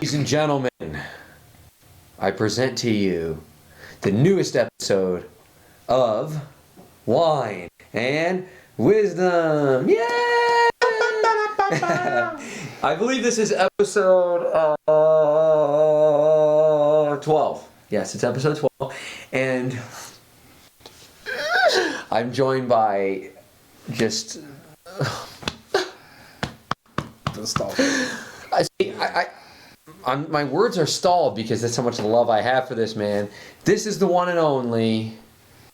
Ladies and gentlemen, I present to you the newest episode of Wine and Wisdom. Yay! I believe this is episode 12. Yes, it's episode 12. And I'm joined by just... my words are stalled because that's how much love I have for this man. This is the one and only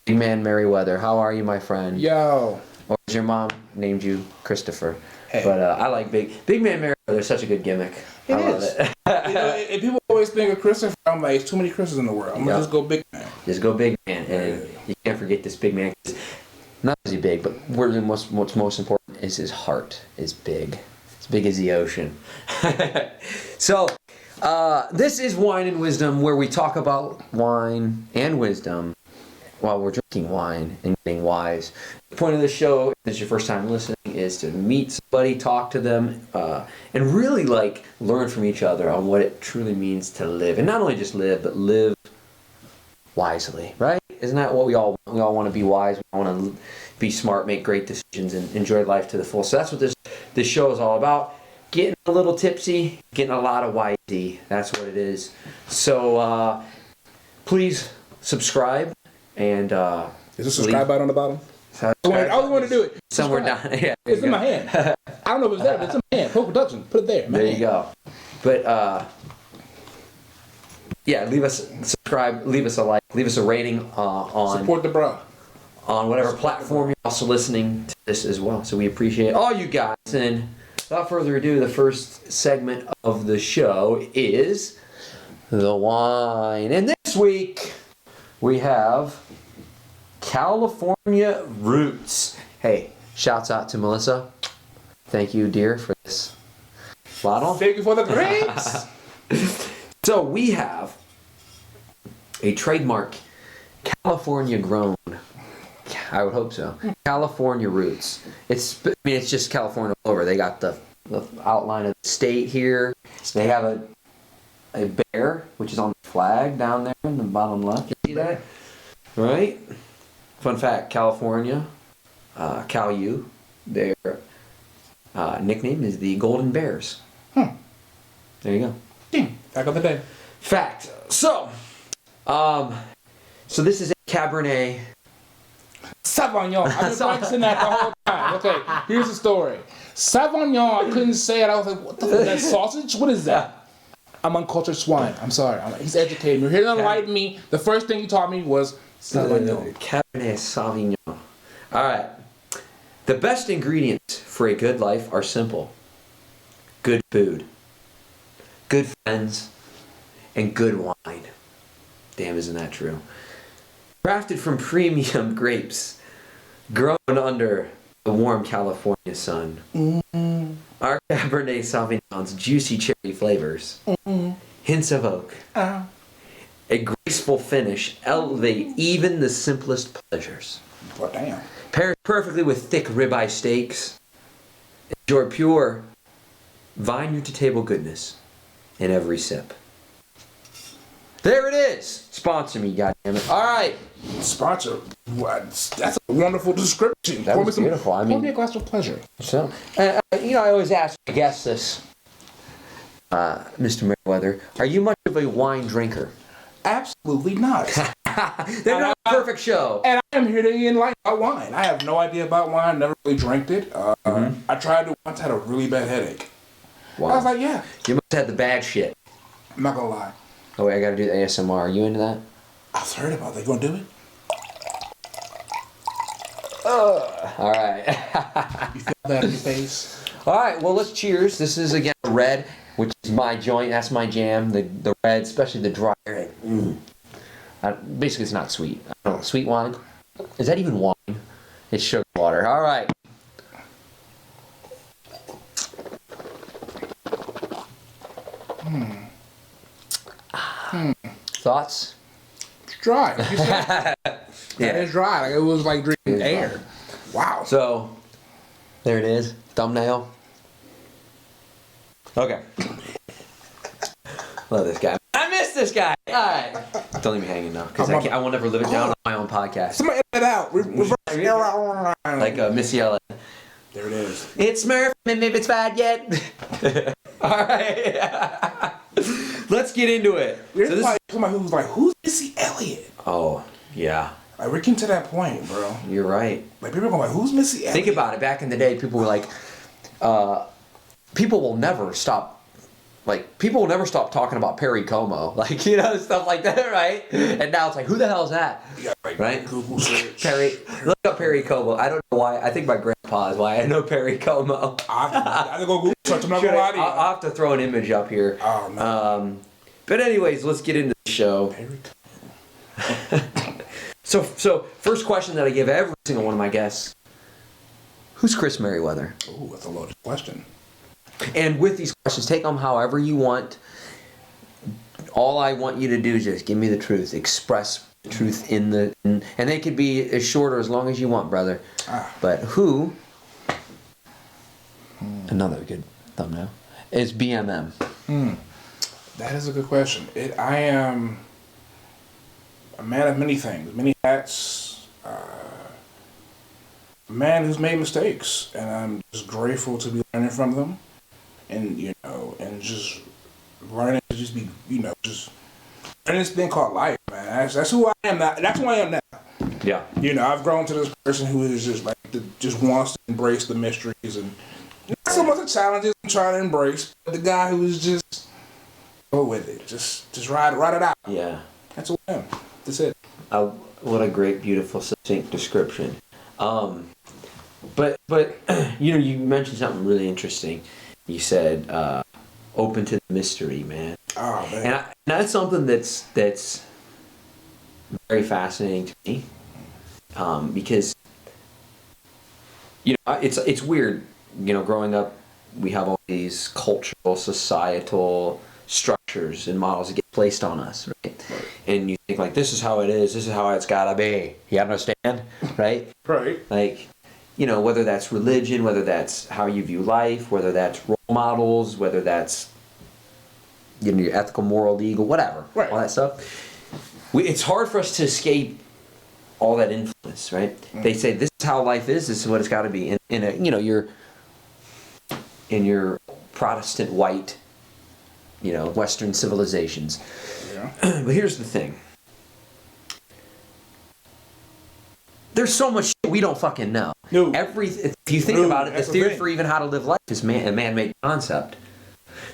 big man Meriweather. How are you, my friend? Yo. Or as your mom named you, Christopher. Hey. But I like big man Meriweather. Such a good gimmick. It I love is. it. If people always think of Christopher, I'm like, it's too many Chris's in the world. I'm gonna just go big man. Just go big man, and you can't forget this big man. Not is he big, but what's most important is his heart is big. As big as the ocean. So, this is Wine and Wisdom, where we talk about wine and wisdom while we're drinking wine and getting wise. The point of this show, if it's your first time listening, is to meet somebody, talk to them, and really learn from each other on what it truly means to live. And not only just live, but live wisely, right? Isn't that what we all want? We all want to be wise. We want to be smart, make great decisions, and enjoy life to the full. So that's what this show is all about. Getting a little tipsy, getting a lot of wisey. That's what it is. So please subscribe and is the subscribe button on the bottom? I was going to do it. Somewhere down. Yeah, it's in my hand. I don't know if it's there, but it's in my hand. Poke production. Put it there. There you go. But yeah, leave us subscribe, leave us a like, leave us a rating on support the bro on whatever platform you're also listening to this as well. So we appreciate all you guys. And without further ado, the first segment of the show is the wine. And this week we have California Roots. Hey, shouts out to Melissa. Thank you, dear, for this bottle. Thank you for the grapes. So we have a trademark California grown. I would hope so. California Roots. It's just California all over. They got the outline of the state here. They have a bear, which is on the flag down there in the bottom left. You see that? Right? Fun fact, California, Cal U, their nickname is the Golden Bears. There you go. Back of the day. Fact. So this is a Cabernet Sauvignon. I've been practicing that the whole time. Okay, here's the story. Sauvignon, I couldn't say it. I was like, what the fuck? That sausage? What is that? I'm uncultured swine. I'm sorry. He's educated me. You're here to enlighten me. The first thing he taught me was Sauvignon. Cabernet Sauvignon. All right. The best ingredients for a good life are simple. Good food, good friends, and good wine. Damn, isn't that true? Crafted from premium grapes, grown under the warm California sun. Mm-hmm. Our Cabernet Sauvignon's juicy cherry flavors, hints of oak, a graceful finish elevate even the simplest pleasures. Oh, damn. Pairs perfectly with thick ribeye steaks. Enjoy pure vineyard-to-table goodness in every sip. There it is. Sponsor me, goddammit. All right. Sponsor. What? That's a wonderful description. That was beautiful. Pour me a glass of pleasure. So, I always ask my guests this, Mr. Meriweather. Are you much of a wine drinker? Absolutely not. They're not a perfect show. And I am here to enlighten about wine. I have no idea about wine. Never really drank it. I tried to once. Had a really bad headache. Wow. I was like, yeah. You must have the bad shit. I'm not gonna lie. Oh wait, I gotta do the ASMR. Are you into that? I've heard about that. You gonna do it? All right. You feel that in your face? All right. Well, let's cheers. This is again red, which is my joint. That's my jam. The red, especially the dry red. Basically, it's not sweet. I don't know. Sweet wine. Is that even wine? It's sugar water. All right. Thoughts? It's dry. You said yeah, it's dry. Like it was like drinking air. Wow. So, there it is. Thumbnail. Okay. Love this guy. I miss this guy. All right. Don't leave me hanging now, because I will never live it down on my own podcast. Somebody edit it out. Reverse. Like Missy Ellen. There it is. It's Smurf, maybe it's bad yet. All right. Let's get into it. There's somebody who's like, who's Missy Elliott? Oh, yeah. Like, we're getting to that point, bro. You're right. Like, people are going like, who's Missy Elliott? Think about it. Back in the day, people were like, people will never stop. Like, people will never stop talking about Perry Como. Like, you know, stuff like that, right? And now it's like, who the hell is that? Yeah, like, right? Google search. Perry. Look up Perry Como. I don't know why. I think my grandpa is why I know Perry Como. I have to go Google search. I'm not going to lie to you. I'll have to throw an image up here. Oh, man. But anyways, let's get into the show. Perry Como. So first question that I give every single one of my guests. Who's Chris Meriweather? Ooh, that's a loaded question. And with these questions, take them however you want. All I want you to do is just give me the truth. Express the truth and they could be as short or as long as you want, brother. But who, another good thumbnail, is BMM? That is a good question. I am a man of many things, many hats, a man who's made mistakes, and I'm just grateful to be learning from them. And, you know, and just learning to just be, you know, just learning this thing called life, man. That's who I am now. That's who I am now. Yeah. You know, I've grown to this person who is just like, just wants to embrace the mysteries and not so much the challenges I'm trying to embrace, but the guy who is just go with it. Just ride it out. Yeah. That's who I am. That's it. What a great, beautiful, succinct description. But you know, you mentioned something really interesting. You said open to the mystery, man. Oh, man. And that's something that's very fascinating to me, because you know it's weird. You know, growing up, we have all these cultural, societal structures and models that get placed on us, right? And you think like, this is how it is. This is how it's gotta be. You understand, right? Right. Like, you know, whether that's religion, whether that's how you view life, whether that's role models, whether that's, you know, your ethical, moral, legal, whatever, right. All that stuff. It's hard for us to escape all that influence, right? They say this is how life is. This is what it's got to be. In a, you know, in your Protestant white, you know, Western civilizations. Yeah. But here's the thing. There's so much shit we don't fucking know. No. If you think about it, the theory for even how to live life is a man-made concept.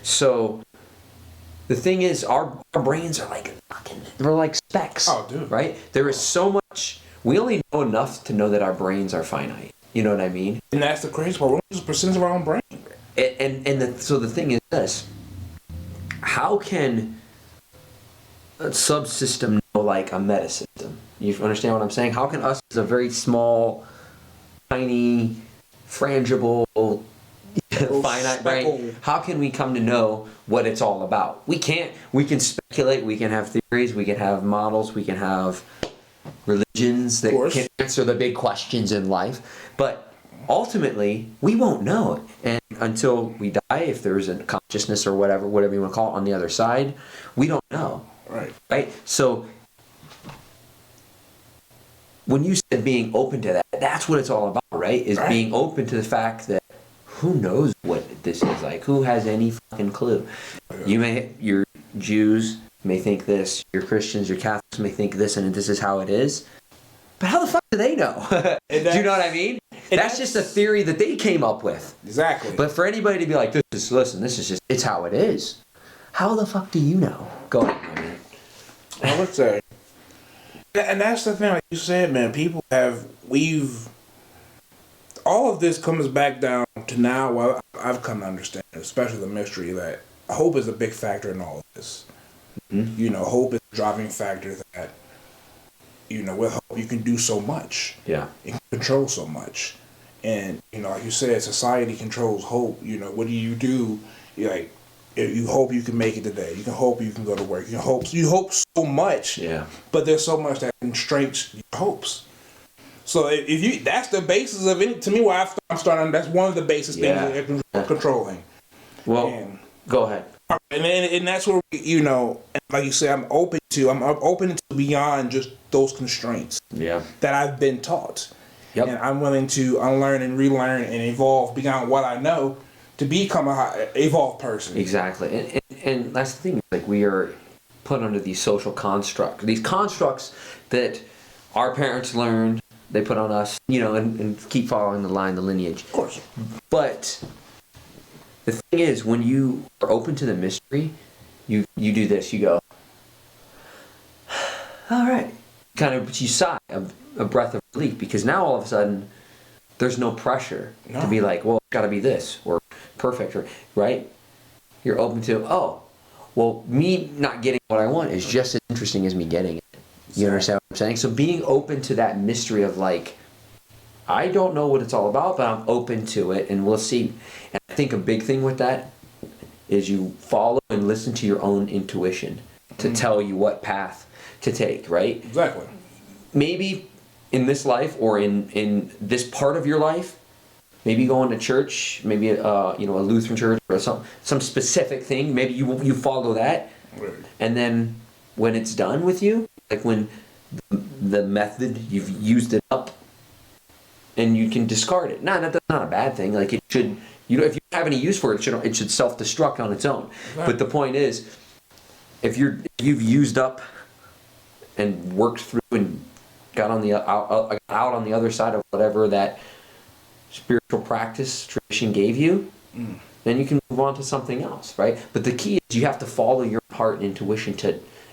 So the thing is, our brains are like fucking, they're like specks. Oh, dude. Right? There is so much. We only know enough to know that our brains are finite. You know what I mean? And that's the crazy part. We're just a percentage of our own brain. So the thing is this: how can a subsystem know like a metasystem? You understand what I'm saying? How can us, as a very small, tiny, frangible, finite brain, how can we come to know what it's all about? We can't. We can speculate. We can have theories. We can have models. We can have religions that can answer the big questions in life. But ultimately, we won't know it. And until we die, if there's a consciousness or whatever you want to call it on the other side, we don't know. Right? So when you said being open to that, that's what it's all about, right? Is being open to the fact that who knows what this is like? Who has any fucking clue? Your Jews may think this, your Christians, your Catholics may think this, and this is how it is. But how the fuck do they know? Do you know what I mean? That's just a theory that they came up with. Exactly. But for anybody to be like, this is just, it's how it is. How the fuck do you know? Go ahead, man. I would say. And that's the thing, like you said, man, all of this comes back down to now, well, I've come to understand, especially the mystery, that hope is a big factor in all of this. Mm-hmm. You know, hope is a driving factor that, you know, with hope you can do so much. Yeah. You can control so much. And, you know, like you said, society controls hope. You know, what do? You're like, you hope you can make it today. You can hope you can go to work. You hope so much. Yeah. But there's so much that constrains your hopes. So that's the basis of it. To me, where I'm starting, that's one of the basic things that controlling. Well, go ahead. And that's where like you said, I'm open to beyond just those constraints. Yeah. That I've been taught. Yep. And I'm willing to unlearn and relearn and evolve beyond what I know to become a evolved person. Exactly. And that's the thing. Like, we are put under these social constructs, these constructs that our parents learned, they put on us, and keep following the lineage. Of course. But the thing is, when you are open to the mystery, you do this. You go, all right. You sigh a breath of relief, because now all of a sudden there's no pressure to be like, well, it's got to be this or perfect, or right. You're open to, oh, well, me not getting what I want is just as interesting as me getting it. You understand what I'm saying? So being open to that mystery of like, I don't know what it's all about, but I'm open to it, and we'll see. And I think a big thing with that is you follow and listen to your own intuition to tell you what path to take, right? Exactly. Maybe in this life or in this part of your life, maybe going to church, maybe a Lutheran church or some specific thing. Maybe you follow that, right. And then when it's done with you, like when the method you've used it up, and you can discard it. That's not a bad thing. Like, it should, if you have any use for it, it should self-destruct on its own. Right. But the point is, if you've used up and worked through and got out on the other side of whatever that spiritual practice tradition gave you, then you can move on to something else, right? But the key is you have to follow your heart and intuition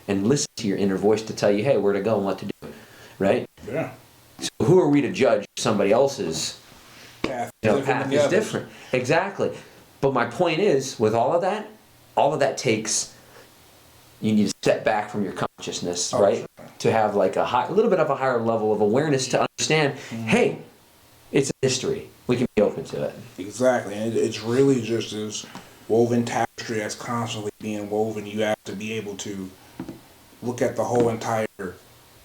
and listen to your inner voice to tell you, hey, where to go and what to do, right? Yeah. So who are we to judge somebody else's path is different? Exactly. But my point is, with all of that takes, you need to step back from your consciousness, right? Sure. To have like a little bit of a higher level of awareness to understand, hey, it's a mystery. We can be open to it. Exactly. And it's really just this woven tapestry that's constantly being woven. You have to be able to look at the whole entire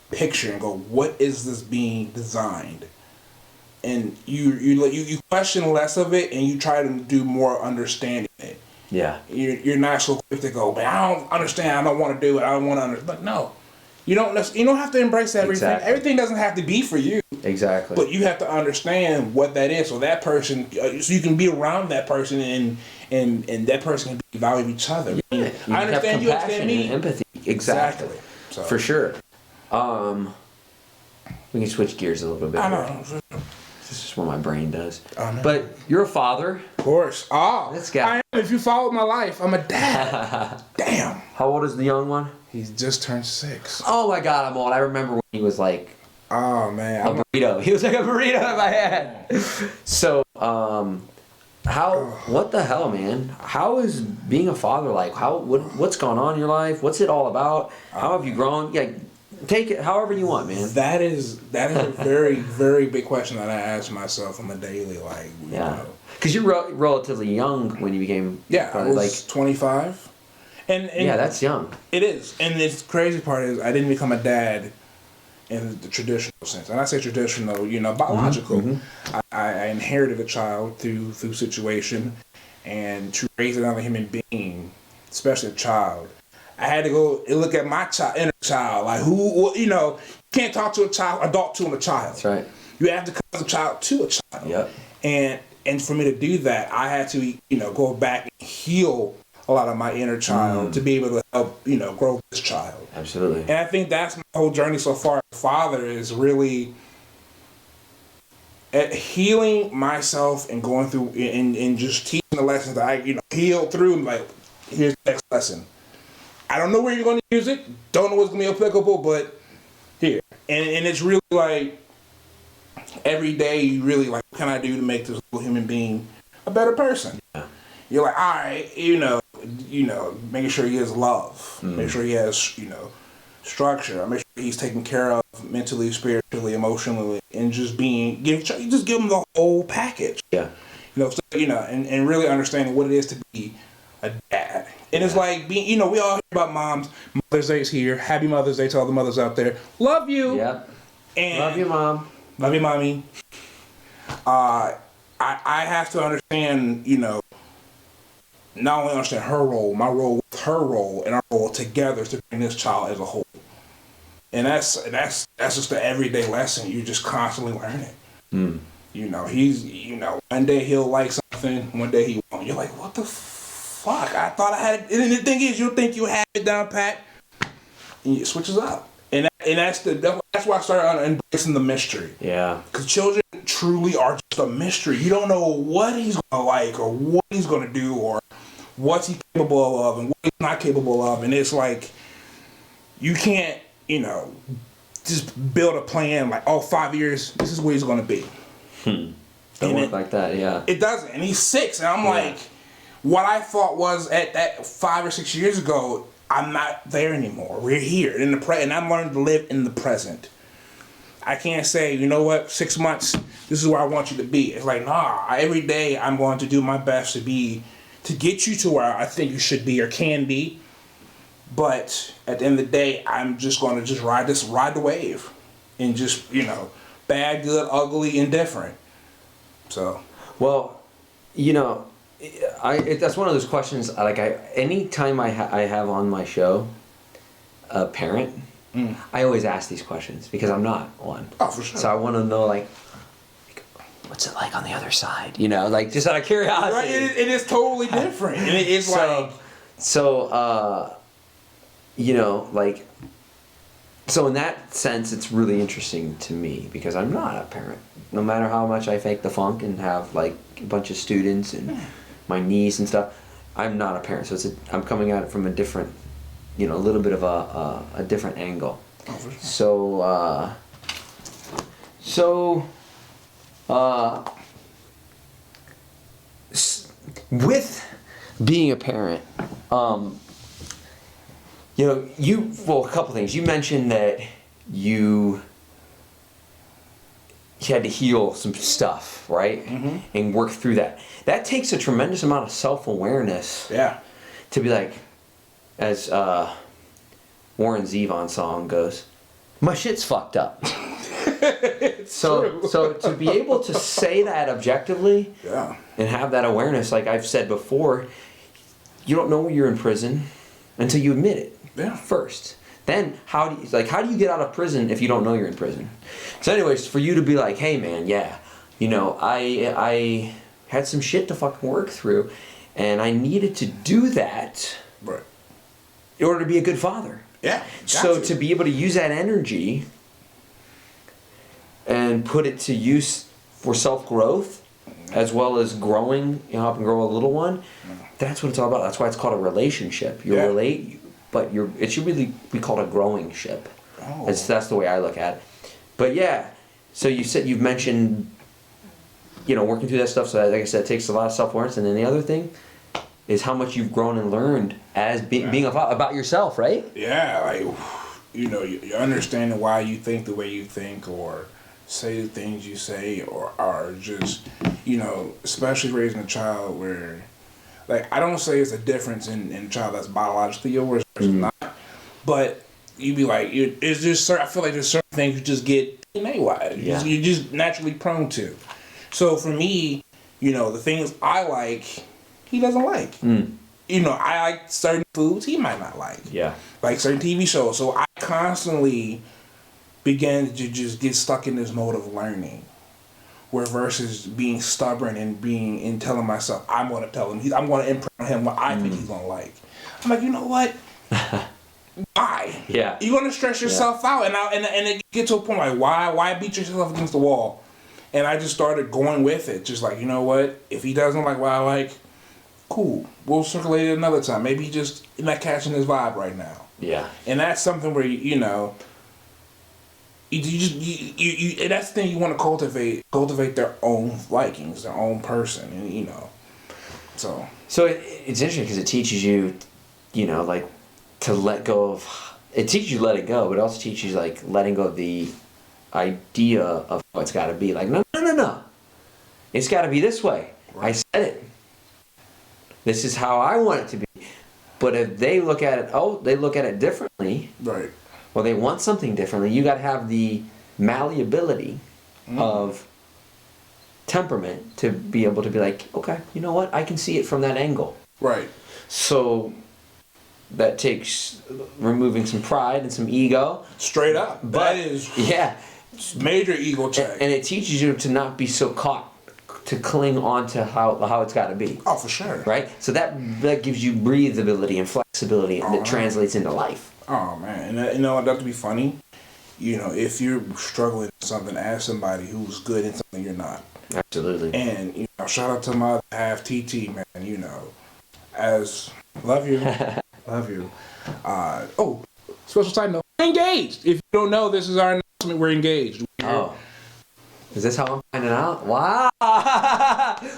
picture and go, what is this being designed? And you question less of it, and you try to do more understanding it. Yeah. You're not so quick to go, man, I don't understand, I don't want to do it, I don't want to understand. But no, you don't have to embrace everything. Exactly. Everything doesn't have to be for you. Exactly. But you have to understand what that is, so that person, so you can be around that person, and that person can value each other. Yeah. I understand you, understand me. And empathy. Exactly. So. For sure. We can switch gears a little bit. I know. This is what my brain does. I know. But you're a father. Of course. This guy. I am. If you followed my life, I'm a dad. Damn. How old is the young one? He's just turned 6. Oh my God, I'm old. I remember when he was like, oh man, a burrito. He was like a burrito in my head. So, what the hell, man? How is being a father like? What's gone on in your life? What's it all about? How have you grown? Yeah, take it however you want, man. That is a very, very big question that I ask myself on a daily, like, yeah. Because you're relatively young when you became. Yeah, I was like 25. And yeah, that's young. It is, and the crazy part is I didn't become a dad in the traditional sense. And I say traditional, biological. Mm-hmm. I inherited a child through situation, and to raise another human being, especially a child, I had to go and look at my inner child, like you can't talk to adult to a child. That's right. You have to come as a child to a child. Yep. And for me to do that, I had to, go back and heal a lot of my inner child to be able to help, grow this child. Absolutely. And I think that's my whole journey so far. Father is really at healing myself and going through and just teaching the lessons that I, healed through. And like, here's the next lesson. I don't know where you're going to use it. Don't know what's going to be applicable, but here. And it's really like every day you really like, what can I do to make this little human being a better person? Yeah. You're like, all right, making sure he has love, make sure he has, structure, make sure he's taken care of mentally, spiritually, emotionally, and just give him the whole package. Yeah. And really understanding what it is to be a dad. And it's like being, we all hear about moms. Mother's Day's here. Happy Mother's Day to all the mothers out there. Love you. Yeah. And love you, Mom. Love you, Mommy. I have to understand, not only understand her role, my role with her role, and our role together to bring this child as a whole. And that's just the everyday lesson you just constantly learning. You know, one day he'll like something, one day he won't. You're like, what the fuck? I thought I had it. And the thing is, you'll think you have it down pat, and it switches up. And that's why I started embracing the mystery. Yeah. Because children truly are just a mystery. You don't know what he's gonna like, or what he's gonna do, or what's he capable of, and what he's not capable of. And it's like, you can't, just build a plan like, 5 years, this is where he's gonna be. Don't work like that, yeah. It doesn't. And he's 6, and I'm like, what I thought was at that 5 or 6 years ago, I'm not there anymore. We're here in the and I'm learning to live in the present. I can't say, you know what, 6 months, this is where I want you to be. It's like, nah, every day I'm going to do my best to get you to where I think you should be or can be. But at the end of the day, I'm just going to ride the wave, and just, bad, good, ugly, indifferent. So, well, that's one of those questions. Anytime I have on my show a parent, I always ask these questions because I'm not one. Oh, for sure. So I want to know what's it like on the other side? Just out of curiosity. Right, it is totally different. And it is So in that sense, it's really interesting to me because I'm not a parent. No matter how much I fake the funk and have a bunch of students and my niece and stuff, I'm not a parent. So I'm coming at it from a different, a little bit of a different angle. Oh, for sure. With being a parent, a couple things. You mentioned that you had to heal some stuff, right? Mm-hmm. And work through that. That takes a tremendous amount of self-awareness. Yeah. To be like, as Warren Zevon song goes, my shit's fucked up. So to be able to say that objectively, and have that awareness, like I've said before, you don't know you're in prison until you admit it. Yeah. First. Then how do you get out of prison if you don't know you're in prison? So anyways, for you to be like, hey man, I had some shit to fucking work through, and I needed to do that in order to be a good father. Yeah. So to be able to use that energy and put it to use for self-growth as well as growing, helping grow a little one, that's what it's all about. That's why it's called a relationship. But it should really be called a growing ship. Oh. That's the way I look at it. But yeah, so you've mentioned, working through that stuff. So like I said, it takes a lot of self-awareness. And then the other thing is how much you've grown and learned as being about yourself, right? Yeah, you're understanding why you think the way you think, or say the things you say, or are just, especially raising a child where, I don't say it's a difference in a child that's biologically yours versus not, but you'd be like, it's just I feel like there's certain things you just get DNA-wise. Yeah. You're just naturally prone to. So for me, the things I like, he doesn't like. I like certain foods he might not like. Yeah. Like certain TV shows. So I constantly began to just get stuck in this mode of learning. Where versus being stubborn and telling myself, I'm going to tell him, I'm going to imprint on him what I think he's going to like. I'm like, you know what? Why? Yeah. You're going to stress yourself out. And it gets to a point like, why beat yourself against the wall? And I just started going with it. Just like, you know what? If he doesn't like what I like, cool. We'll circulate it another time. Maybe he just not catching his vibe right now. Yeah. And that's something where, and that's the thing you want to cultivate their own likings, their own person, and so it's interesting because it teaches you to let go of, it teaches you letting go, but it also teaches you letting go of the idea of how it's got to be. No, it's got to be this way. Right. I said it, this is how I want it to be. But if they look at it differently, right? Well, they want something differently. You got to have the malleability of temperament to be able to be like, okay, you know what? I can see it from that angle. Right. So that takes removing some pride and some ego. Straight up. But That is yeah, major ego check. and it teaches you to not be so caught, to cling on to how it's got to be. Oh, for sure. Right? So that gives you breathability and flexibility, and that translates into life. Oh, man. And you know, not to be funny, you know, if you're struggling with something, ask somebody who's good in something you're not. Absolutely. And, you know, shout out to my other half, TT, man, you know, as, love you, love you. Oh, special side note, we're engaged. If you don't know, this is our announcement, we're engaged. Oh. Is this how I'm finding out? Wow.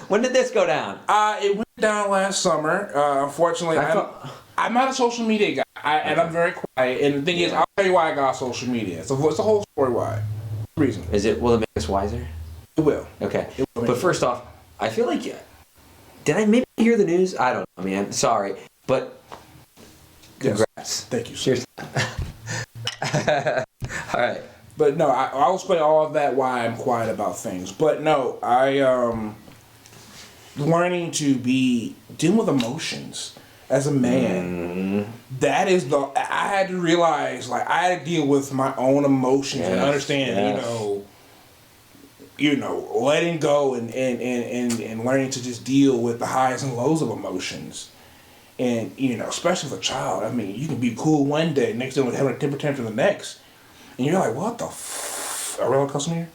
When did this go down? It went down last summer. Unfortunately, I'm not a social media guy, and I'm very quiet. And the thing is, I'll tell you why I got social media. So it's the whole story why. Reason. Will it make us wiser? It will. Okay. It will. But first off, I feel like, did I maybe hear the news? I don't know, man. Sorry. But congrats. Yes. Thank you, sir. Cheers. All right. But no, I'll explain all of that why I'm quiet about things. But no, learning to be dealing with emotions as a man. That is I had to realize, like, I had to deal with my own emotions and understand, you know, letting go and learning to just deal with the highs and lows of emotions. And, you know, especially for a child, I mean, you can be cool one day, next day having a temper tantrum the next. And you're like, what the are we all cussing here?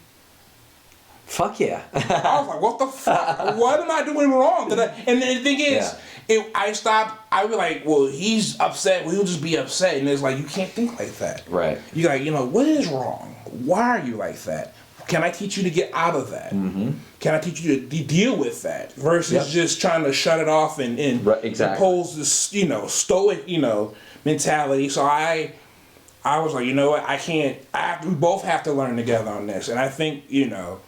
Fuck yeah. I was like, what the fuck? What am I doing wrong? And the thing is, I would be like, well, he's upset. Well, he'll just be upset. And it's like, you can't think like that. Right. You're like, you know, what is wrong? Why are you like that? Can I teach you to get out of that? Mm-hmm. Can I teach you to deal with that? Versus just trying to shut it off and impose this, you know, stoic, you know, mentality. So I was like, you know what, we both have to learn together on this. And I think, you know,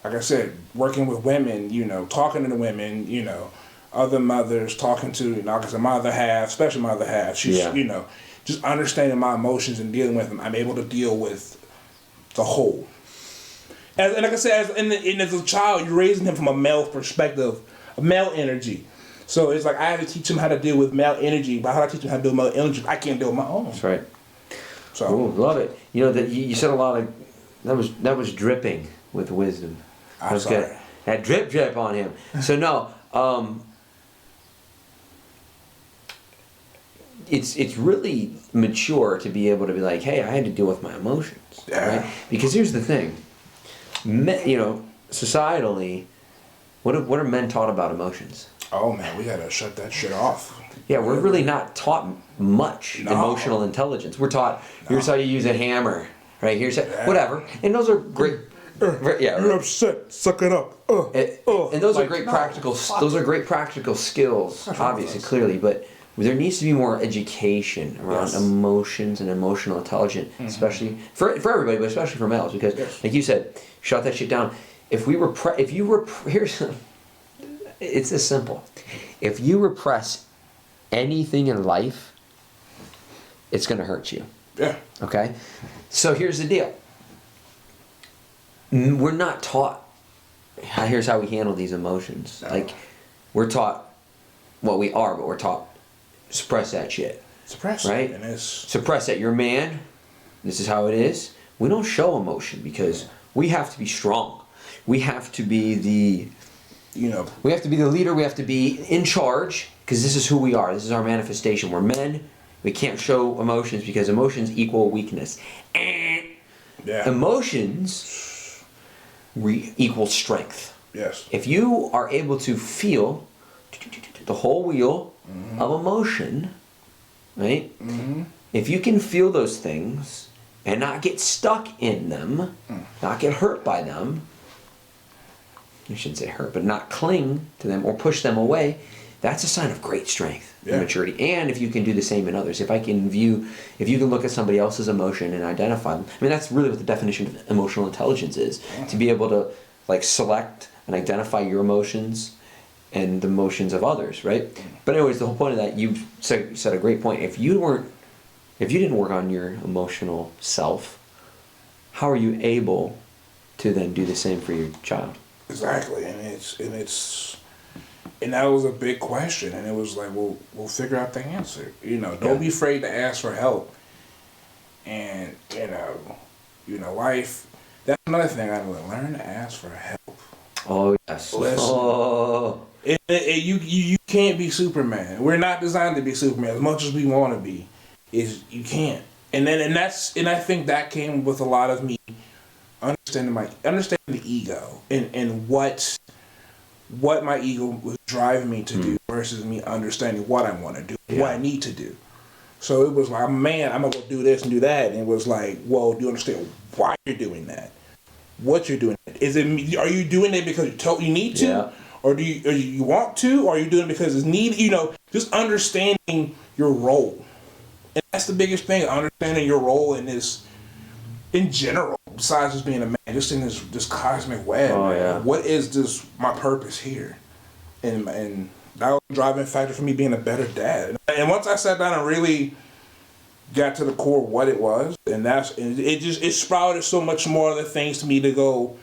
like I said, working with women, you know, talking to the women, you know, other mothers, talking to, you know, like I said, my other half, especially my other half, she's, you know, just understanding my emotions and dealing with them. I'm able to deal with the whole. And like I said, as a child, you're raising him from a male perspective, a male energy. So it's like I have to teach him how to deal with male energy, but how do I teach him how to deal with male energy? I can't deal with my own. That's right. So ooh, love it. You know that you said a lot of that was dripping with wisdom. I'm sorry. Good. That drip on him. So no, it's really mature to be able to be like, hey, I had to deal with my emotions, right? Because here's the thing, you know, societally, what are men taught about emotions? Oh man, we gotta shut that shit off. Yeah, we're really not taught much emotional intelligence. We're taught, here's how you use a hammer, right? Here's whatever. And those are great. You're upset. Suck it up. And those are great practical. Those are great practical skills, obviously, clearly. But there needs to be more education around emotions and emotional intelligence, especially for everybody, but especially for males, because, like you said, shut that shit down. It's this simple. If you repress anything in life, it's going to hurt you. Yeah. Okay? So here's the deal. We're not taught, here's how we handle these emotions. No. Like, we're taught what we are, but we're taught, suppress that shit. Suppress right? it. And suppress it. You're a man. This is how it is. We don't show emotion because we have to be strong. We have to be the... we have to be the leader. We have to be in charge because this is who we are. This is our manifestation. We're men. We can't show emotions because emotions equal weakness. Emotions equal strength. Yes. If you are able to feel the whole wheel of emotion, right? Mm-hmm. If you can feel those things and not get stuck in them, not get hurt by them, you shouldn't say hurt, but not cling to them or push them away, that's a sign of great strength and maturity. And if you can do the same in others, if you can look at somebody else's emotion and identify them, I mean, that's really what the definition of emotional intelligence is, to be able to like select and identify your emotions and the emotions of others, right? But anyways, the whole point of that, you said a great point. If you didn't work on your emotional self, how are you able to then do the same for your child? Exactly, and it's And that was a big question, and it was like, we'll figure out the answer. Don't be afraid to ask for help. And life. That's another thing I learn to ask for help. Oh yes. Listen, Oh. you can't be Superman. We're not designed to be Superman as much as we want to be. You can't. And I think that came with a lot of me understanding the ego and what my ego was driving me to do versus me understanding what I want to do, what I need to do. So it was like, man, I'm going to go do this and do that. And it was like, well, do you understand why you're doing that? What you're doing? Are you doing it because you need to? Yeah. Or do you want to? Or are you doing it because it's needed? Just understanding your role. And that's the biggest thing, understanding your role in this, in general, besides just being a man, just in this cosmic web. Oh, yeah. What is my purpose here? And that was a driving factor for me being a better dad. And once I sat down and really got to the core of what it was, and it sprouted so much more other things to me to go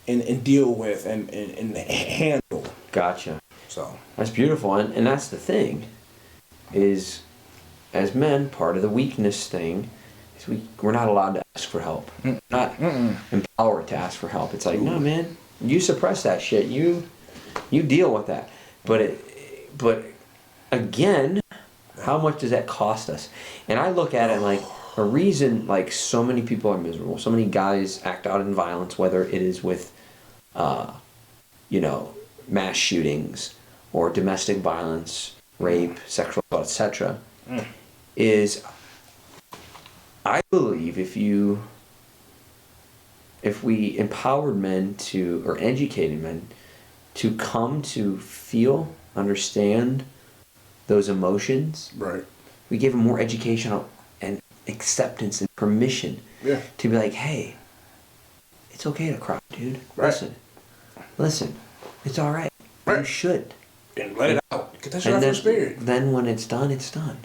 and deal with and handle. Gotcha. So that's beautiful, and that's the thing, is as men, part of the weakness thing is we're not allowed to ask for help. Not empowered to ask for help. It's like, no, man, you suppress that shit. You deal with that. But again, how much does that cost us? And I look at it like a reason, like so many people are miserable. So many guys act out in violence, whether it is with, mass shootings or domestic violence, rape, sexual assault, etc. Is, I believe if we empowered men or educated men to come to feel, understand those emotions, right, we gave them more education and acceptance and permission to be like, hey, it's okay to cry, dude. Right. Listen, it's all right. Right. You should. And let it out. Get that shit out of your spirit. Then when it's done, it's done.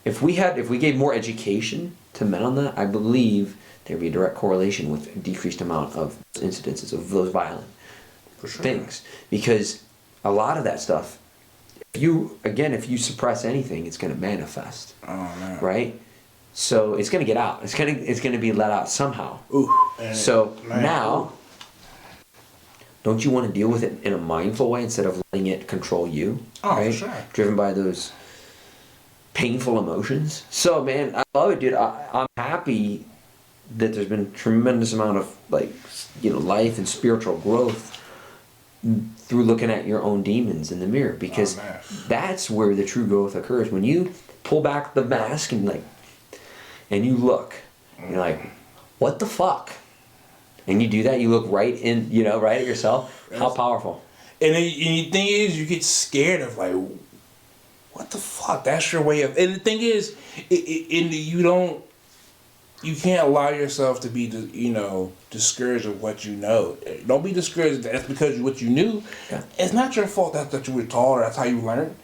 If we gave more education to men on that, I believe there'd be a direct correlation with a decreased amount of incidences of those violent things. Because a lot of that stuff, if you suppress anything, it's going to manifest. Oh man. Right? So it's going to get out. It's going to be let out somehow. Ooh. So now, don't you want to deal with it in a mindful way instead of letting it control you? Oh, right? for sure. Driven by those painful emotions. So man, I love it, dude. I'm happy that there's been a tremendous amount of life and spiritual growth through looking at your own demons in the mirror, because that's where the true growth occurs. When you pull back the mask and you look, you're like, what the fuck? And you do that, you look right at yourself. How powerful. And the thing is, you get scared of what the fuck? That's your way of. And the thing is, you can't allow yourself to be, discouraged of what you know. Don't be discouraged. That's because of what you knew. Yeah. It's not your fault that you were taught or that's how you learned.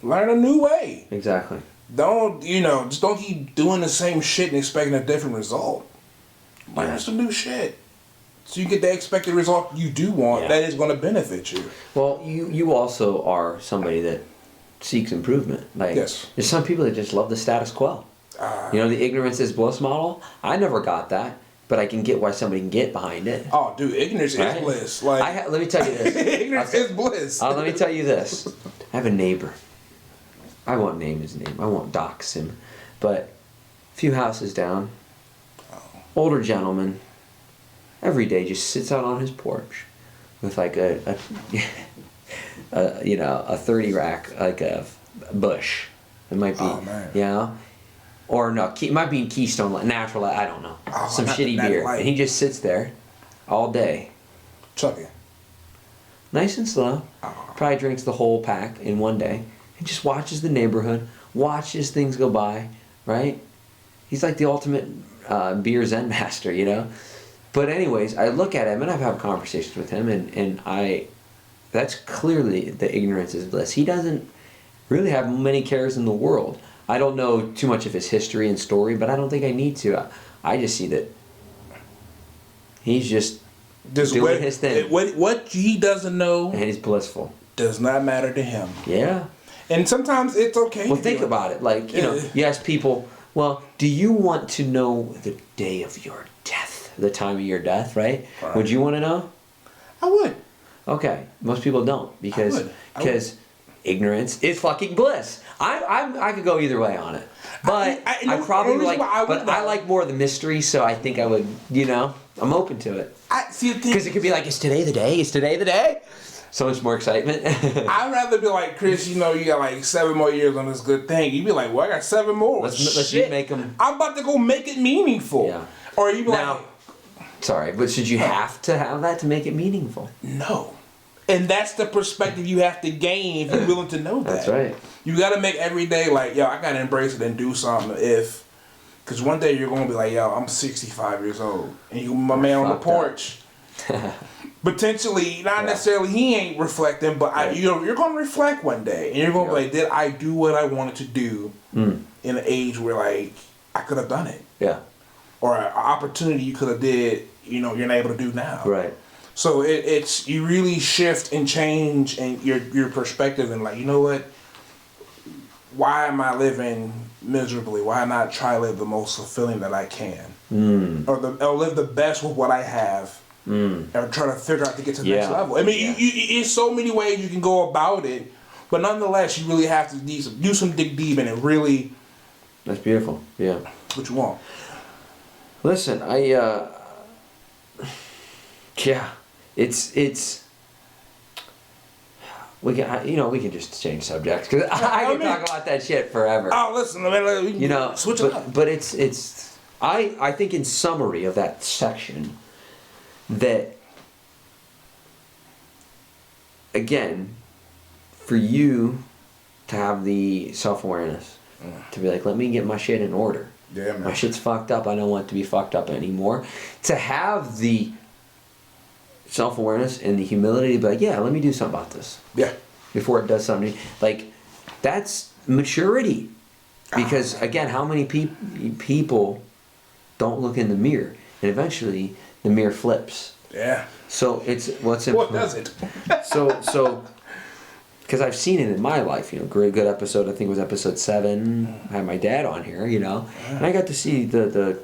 Learn a new way. Exactly. Just don't keep doing the same shit and expecting a different result. Learn some new shit. So you get the expected result you do want that is going to benefit you. Well, you also are somebody that seeks improvement. There's some people that just love the status quo. The ignorance is bliss model. I never got that, but I can get why somebody can get behind it. Oh, dude, ignorance is bliss. Let me tell you this. Ignorance is bliss. Let me tell you this. I have a neighbor. I won't name his name. I won't dox him. But a few houses down, older gentleman, every day just sits out on his porch with a 30 rack, like a bush. It might be, or no, it might be Keystone, natural, I don't know. Some shitty beer. Light. And he just sits there all day. Chugging. Nice and slow. Probably drinks the whole pack in one day. And just watches the neighborhood, watches things go by, right? He's like the ultimate beer zen master, But anyways, I look at him and I've had conversations with him and that's clearly the ignorance is bliss. He doesn't really have many cares in the world. I don't know too much of his history and story, but I don't think I need to. I just see that he's just doing his thing. What he doesn't know. And he's blissful. does not matter to him. Yeah. And sometimes it's okay. Well, think about it. Like, you ask people, well, do you want to know the day of your death? The time of your death, right? Would you want to know? I would. Okay. Most people don't because ignorance is fucking bliss. I could go either way on it. But I probably like, but I like more of the mystery, so I think I would, I'm open to it. Because it could be like, is today the day? Is today the day? So much more excitement. I'd rather be like, Chris, you got like 7 more years on this good thing. You'd be like, well, I got 7 more. Let's make them. I'm about to go make it meaningful. Yeah. Or you'd be like, sorry, but should you have to have that to make it meaningful? No. And that's the perspective you have to gain if you're willing to know that. That's right. You got to make every day like, yo, I got to embrace it and do something because one day you're going to be like, yo, I'm 65 years old. And you, my man on the porch, potentially, not necessarily he ain't reflecting, but you're going to reflect one day. And you're going to be like, did I do what I wanted to do in an age where like I could have done it? Yeah. Or an opportunity you could have did, you're not able to do now. Right. So it's you really shift and change and your perspective and like, you know what? Why am I living miserably? Why not try to live the most fulfilling that I can? Or live the best with what I have. Or try to figure out to get to the next level. I mean, there's so many ways you can go about it, but nonetheless, you really have to do some dig deep in it. Really. That's beautiful. Yeah. What you want? Listen, it's we can just change subjects because I can talk about that shit forever. Oh, listen, switch it up. But it's I think in summary of that section that again for you to have the self-awareness to be like, let me get my shit in order. Yeah, man. My shit's fucked up. I don't want it to be fucked up anymore. To have the self-awareness and the humility to be like, yeah, let me do something about this. Yeah. Before it does something. Like, that's maturity. Because, again, how many people don't look in the mirror? And eventually, the mirror flips. Yeah. So, it's what's important. What does it? So, because I've seen it in my life, great good episode, I think it was episode 7, I had my dad on here, and I got to see the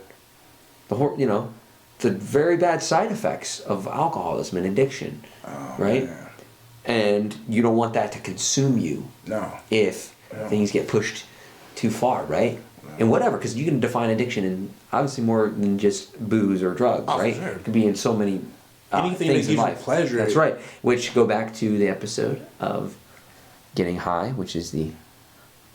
very bad side effects of alcoholism and addiction, right? Man. And you don't want that to consume you. No. If things get pushed too far, right? No. And whatever, because you can define addiction in obviously more than just booze or drugs, right? Sure. It could be in so many anything things that in gives life. You pleasure. That's right. Which go back to the episode of Getting High, which is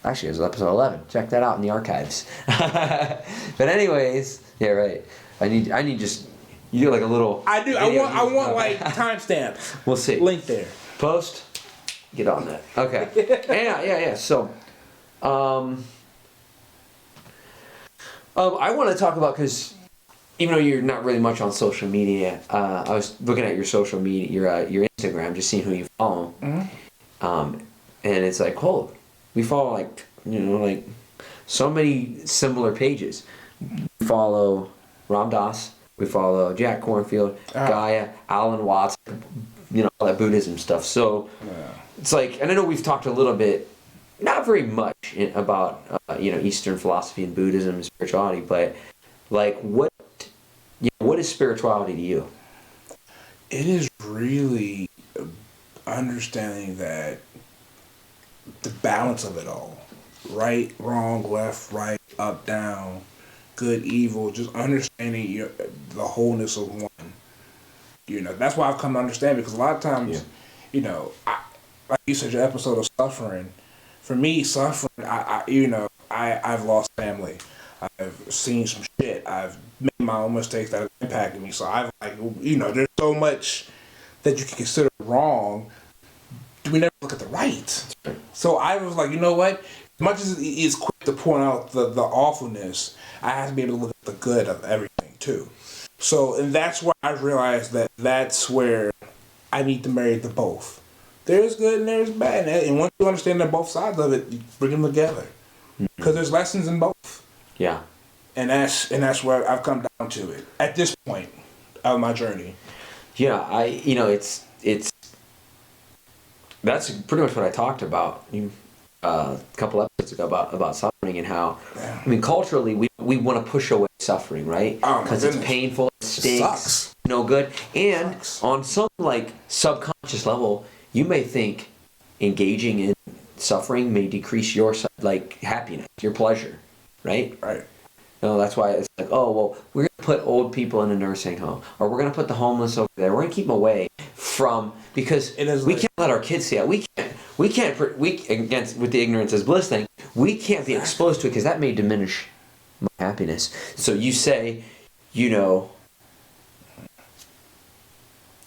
actually it was episode 11. Check that out in the archives. But anyways, yeah, right. I need just. You do like a little. I do. I want like timestamp. We'll see. Link there. Post. Get on that. Okay. Yeah. So, I want to talk about because even though you're not really much on social media, I was looking at your social media, your Instagram, just seeing who you follow. Mm-hmm. And it's like, we follow like so many similar pages. We follow Ram Dass. We follow Jack Kornfield, Gaia, Alan Watts, all that Buddhism stuff. So it's like, and I know we've talked a little bit, not very much about Eastern philosophy and Buddhism and spirituality, but like what is spirituality to you? It is really understanding that the balance of it all, right, wrong, left, right, up, down, good, evil, just understanding the wholeness of one. That's why I've come to understand, because a lot of times, like you said, your episode of suffering. For me, suffering, I've lost family. I've seen some shit. I've made my own mistakes that have impacted me. So I've there's so much that you can consider wrong. We never look at the right. So I was like, you know what? As much as it's quick to point out the awfulness, I have to be able to look at the good of everything too. So, and that's where I realized that's where I need to marry the both. There's good and there's bad. And once you understand that both sides of it, you bring them together. Because there's lessons in both. Yeah. And that's where I've come down to it at this point of my journey. Yeah, it's that's pretty much what I talked about a couple episodes ago about suffering and how, I mean, culturally we want to push away suffering, right? Because it's painful, it stinks, no good. And on some like subconscious level, you may think engaging in suffering may decrease your like happiness, your pleasure, right? Right. No, that's why it's like, oh, well, we're going to put old people in a nursing home, or we're going to put the homeless over there. We're going to keep them away from, because we can't let our kids see it. We can't, against, with the ignorance as bliss thing, we can't be exposed to it because that may diminish my happiness. So you say, you know,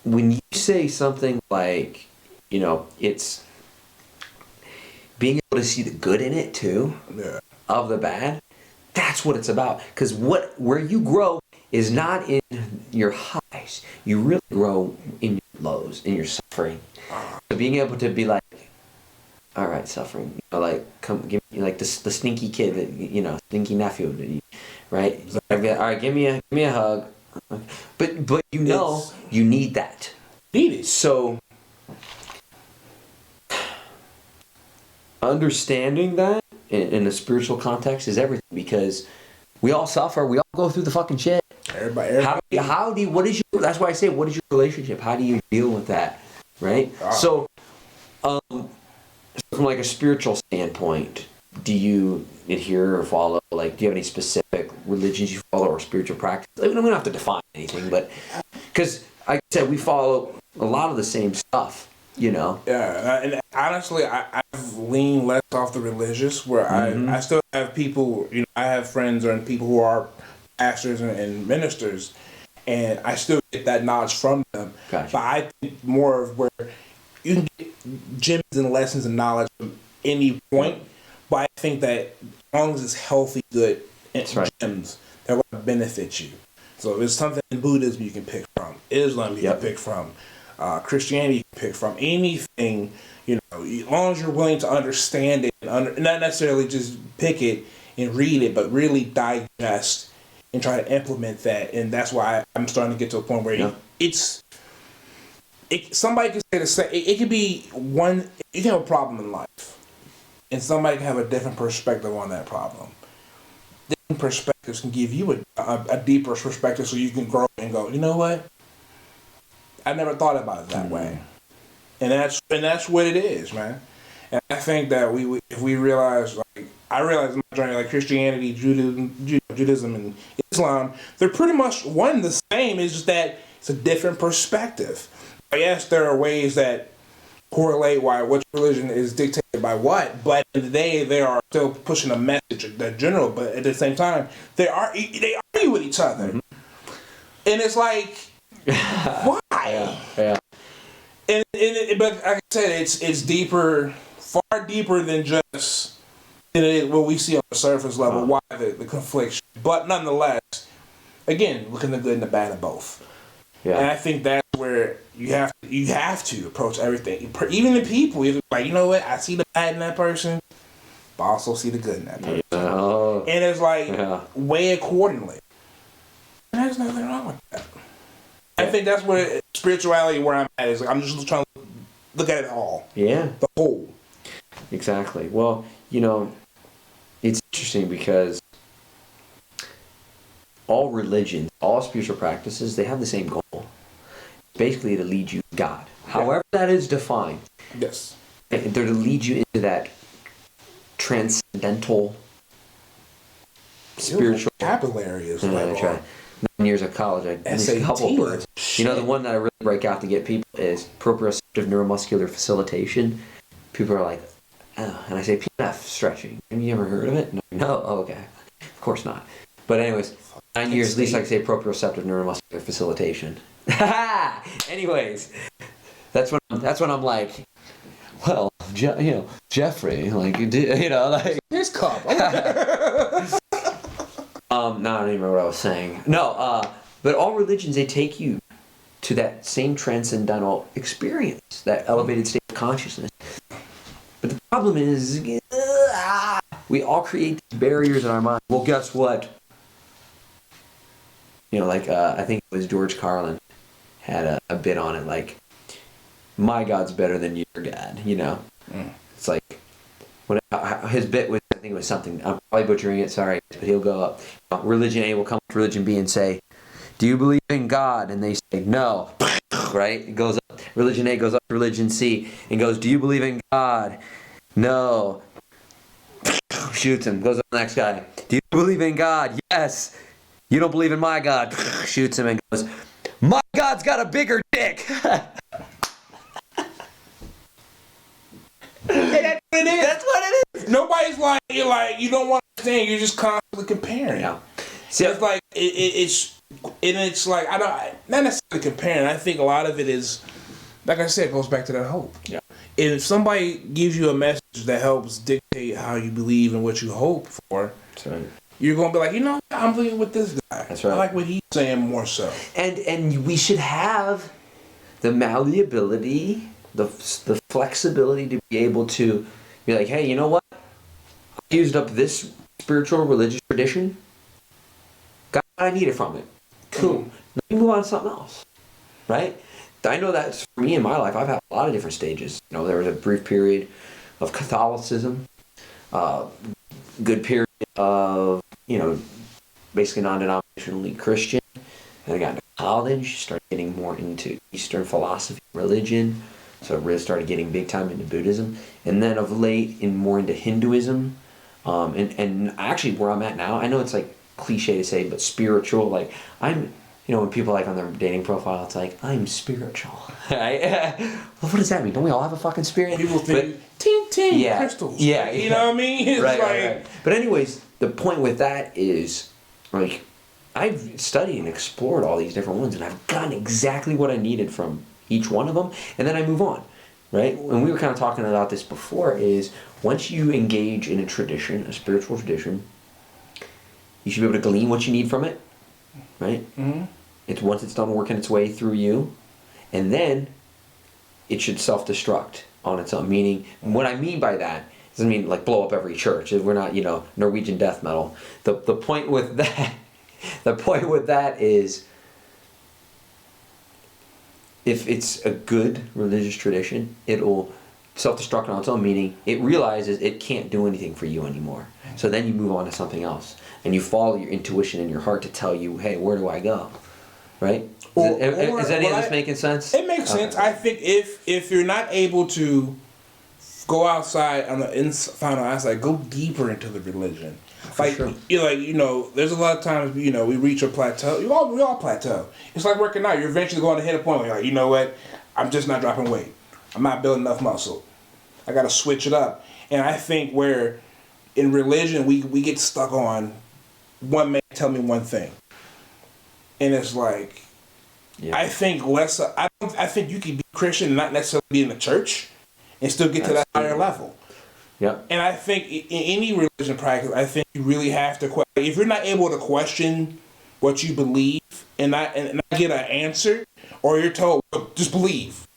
when you say something like, you know, it's being able to see the good in it too, of the bad. That's what it's about. Because where you grow is not in your highs. You really grow in your lows, in your suffering. So being able to be like, all right, suffering, you know, like, come give me like the stinky kid, that, you know, stinky nephew, right? All right, give me a hug. But you know, you need that. Need it. So understanding that in a spiritual context is everything, because we all suffer, we all go through the fucking shit. Everybody. That's why I say, what is your relationship? How do you deal with that, right? So, from like a spiritual standpoint, do you adhere or follow, like, do you have any specific religions you follow or spiritual practice? Like, we don't have to define anything, but, because, like I said, we follow a lot of the same stuff. You know. Yeah, and honestly, I've leaned less off the religious, where I still have people, you know, I have friends and people who are pastors and ministers, and I still get that knowledge from them. Gotcha. But I think more of where you can get gems and lessons and knowledge from any point, but I think that as long as it's healthy, good gems, they're going to benefit you. So if it's something in Buddhism you can pick from, Islam you can pick from, Christianity you can pick from, anything, you know, as long as you're willing to understand it, and not necessarily just pick it and read it, but really digest and try to implement that. And that's why I'm starting to get to a point where somebody can say the same. It could be one. You can have a problem in life, and somebody can have a different perspective on that problem. Different perspectives can give you a deeper perspective, so you can grow and go, you know what? I never thought about it that way, and that's what it is, man. And I think that if we realize, like I realize in my journey, like Christianity, Judaism, and Islam, they're pretty much one and the same. It's just that it's a different perspective. Yes, there are ways that correlate which religion is dictated by what, but at the end of the day, they are still pushing a message that general. But at the same time, they argue with each other, and it's like. Why? Yeah. And but like I said, it's deeper, far deeper than just what we see on the surface level. Why the confliction? But nonetheless, again, looking at the good and the bad of both. Yeah. And I think that's where you have to approach everything, even the people. You're like, you know what? I see the bad in that person, but I also see the good in that person. And it's like weigh accordingly. And there's nothing wrong with that. I think that's where spirituality, where I'm at, is like I'm just trying to look at it all. Yeah. The whole. Exactly. Well, you know, it's interesting because all religions, all spiritual practices, they have the same goal. Basically to lead you to God. However that is defined. Yes. They're to lead you into that transcendental spiritual vocabulary as well. 9 years of college, I missed a couple of words. You know, the one that I really break out to get people is proprioceptive neuromuscular facilitation. People are like, oh, and I say PNF stretching. Have you ever heard of it? No? Oh, okay. Of course not. But anyways, 9 years, at least I can say proprioceptive neuromuscular facilitation. Anyways, that's when I'm like, well, Jeffrey, like, like his cup. No, I don't even remember what I was saying. No, but all religions, they take you to that same transcendental experience, that elevated state of consciousness. But the problem is, we all create these barriers in our mind. Well, guess what? You know, like, I think it was George Carlin had a bit on it, like, my God's better than your God, you know? It's like, his bit was, I think it was something, I'm probably butchering it, sorry, but he'll go up, religion A will come up to religion B and say, do you believe in God? And they say, no, right? It goes up, religion A goes up to religion C and goes, do you believe in God? No. Shoots him, goes up to the next guy, do you believe in God? Yes. You don't believe in my God? Shoots him and goes, my God's got a bigger dick. Hey, that's what it is. That's what it is. Nobody's like, you're like, you don't want to understand. You're just constantly comparing. Yeah. So it's like it's like I don't not necessarily comparing. I think a lot of it is, like I said, it goes back to that hope. Yeah. And if somebody gives you a message that helps dictate how you believe and what you hope for, That's right. you're gonna be like, you know, I'm believing with this guy. That's right. I like what he's saying more so. And we should have the malleability, the flexibility to be able to be like, hey, you know what? I used up this spiritual religious tradition. Got what I needed from it. Cool. Let me move on to something else. Right? I know that's for me in my life. I've had a lot of different stages. You know, there was a brief period of Catholicism, good period of, you know, basically non-denominationally Christian. Then I got into college, started getting more into Eastern philosophy, religion. So I really started getting big time into Buddhism. And then of late, more into Hinduism. And actually where I'm at now, I know it's like cliche to say, but spiritual. Like I'm, you know, when people like on their dating profile, it's like, I'm spiritual. Right? Well, what does that mean? Don't we all have a fucking spirit? People think, ting, yeah, crystals. Yeah. You know what I mean? It's Right. But anyways, the point with that is, like, I've studied and explored all these different ones, and I've gotten exactly what I needed from each one of them, and then I move on, right? And we were kind of talking about this before, is once you engage in a tradition, a spiritual tradition, you should be able to glean what you need from it, right? Mm-hmm. It's once it's done working its way through you, and then it should self-destruct on its own. Meaning, what I mean by that doesn't mean like blow up every church. We're not, you know, Norwegian death metal. The point with that, the point with that is, if it's a good religious tradition, it'll self-destruct on its own, meaning it realizes it can't do anything for you anymore. So then you move on to something else, and you follow your intuition in your heart to tell you, hey, where do I go? Right? Is any of this making sense? It makes sense. I think if you're not able to go outside on the final outside, go deeper into the religion. Like, sure. You're like, you know, there's a lot of times, you know, we reach a plateau. We all plateau. It's like working out. You're eventually going to hit a point where you're like, you know what? I'm just not dropping weight. I'm not building enough muscle. I got to switch it up. And I think where in religion we get stuck on one man tell me one thing. And it's like, yeah. I think I think you can be Christian and not necessarily be in the church and still get to that higher level. Yeah. And I think in any religion practice, I think you really have to if you're not able to question what you believe and not get an answer, or you're told just believe,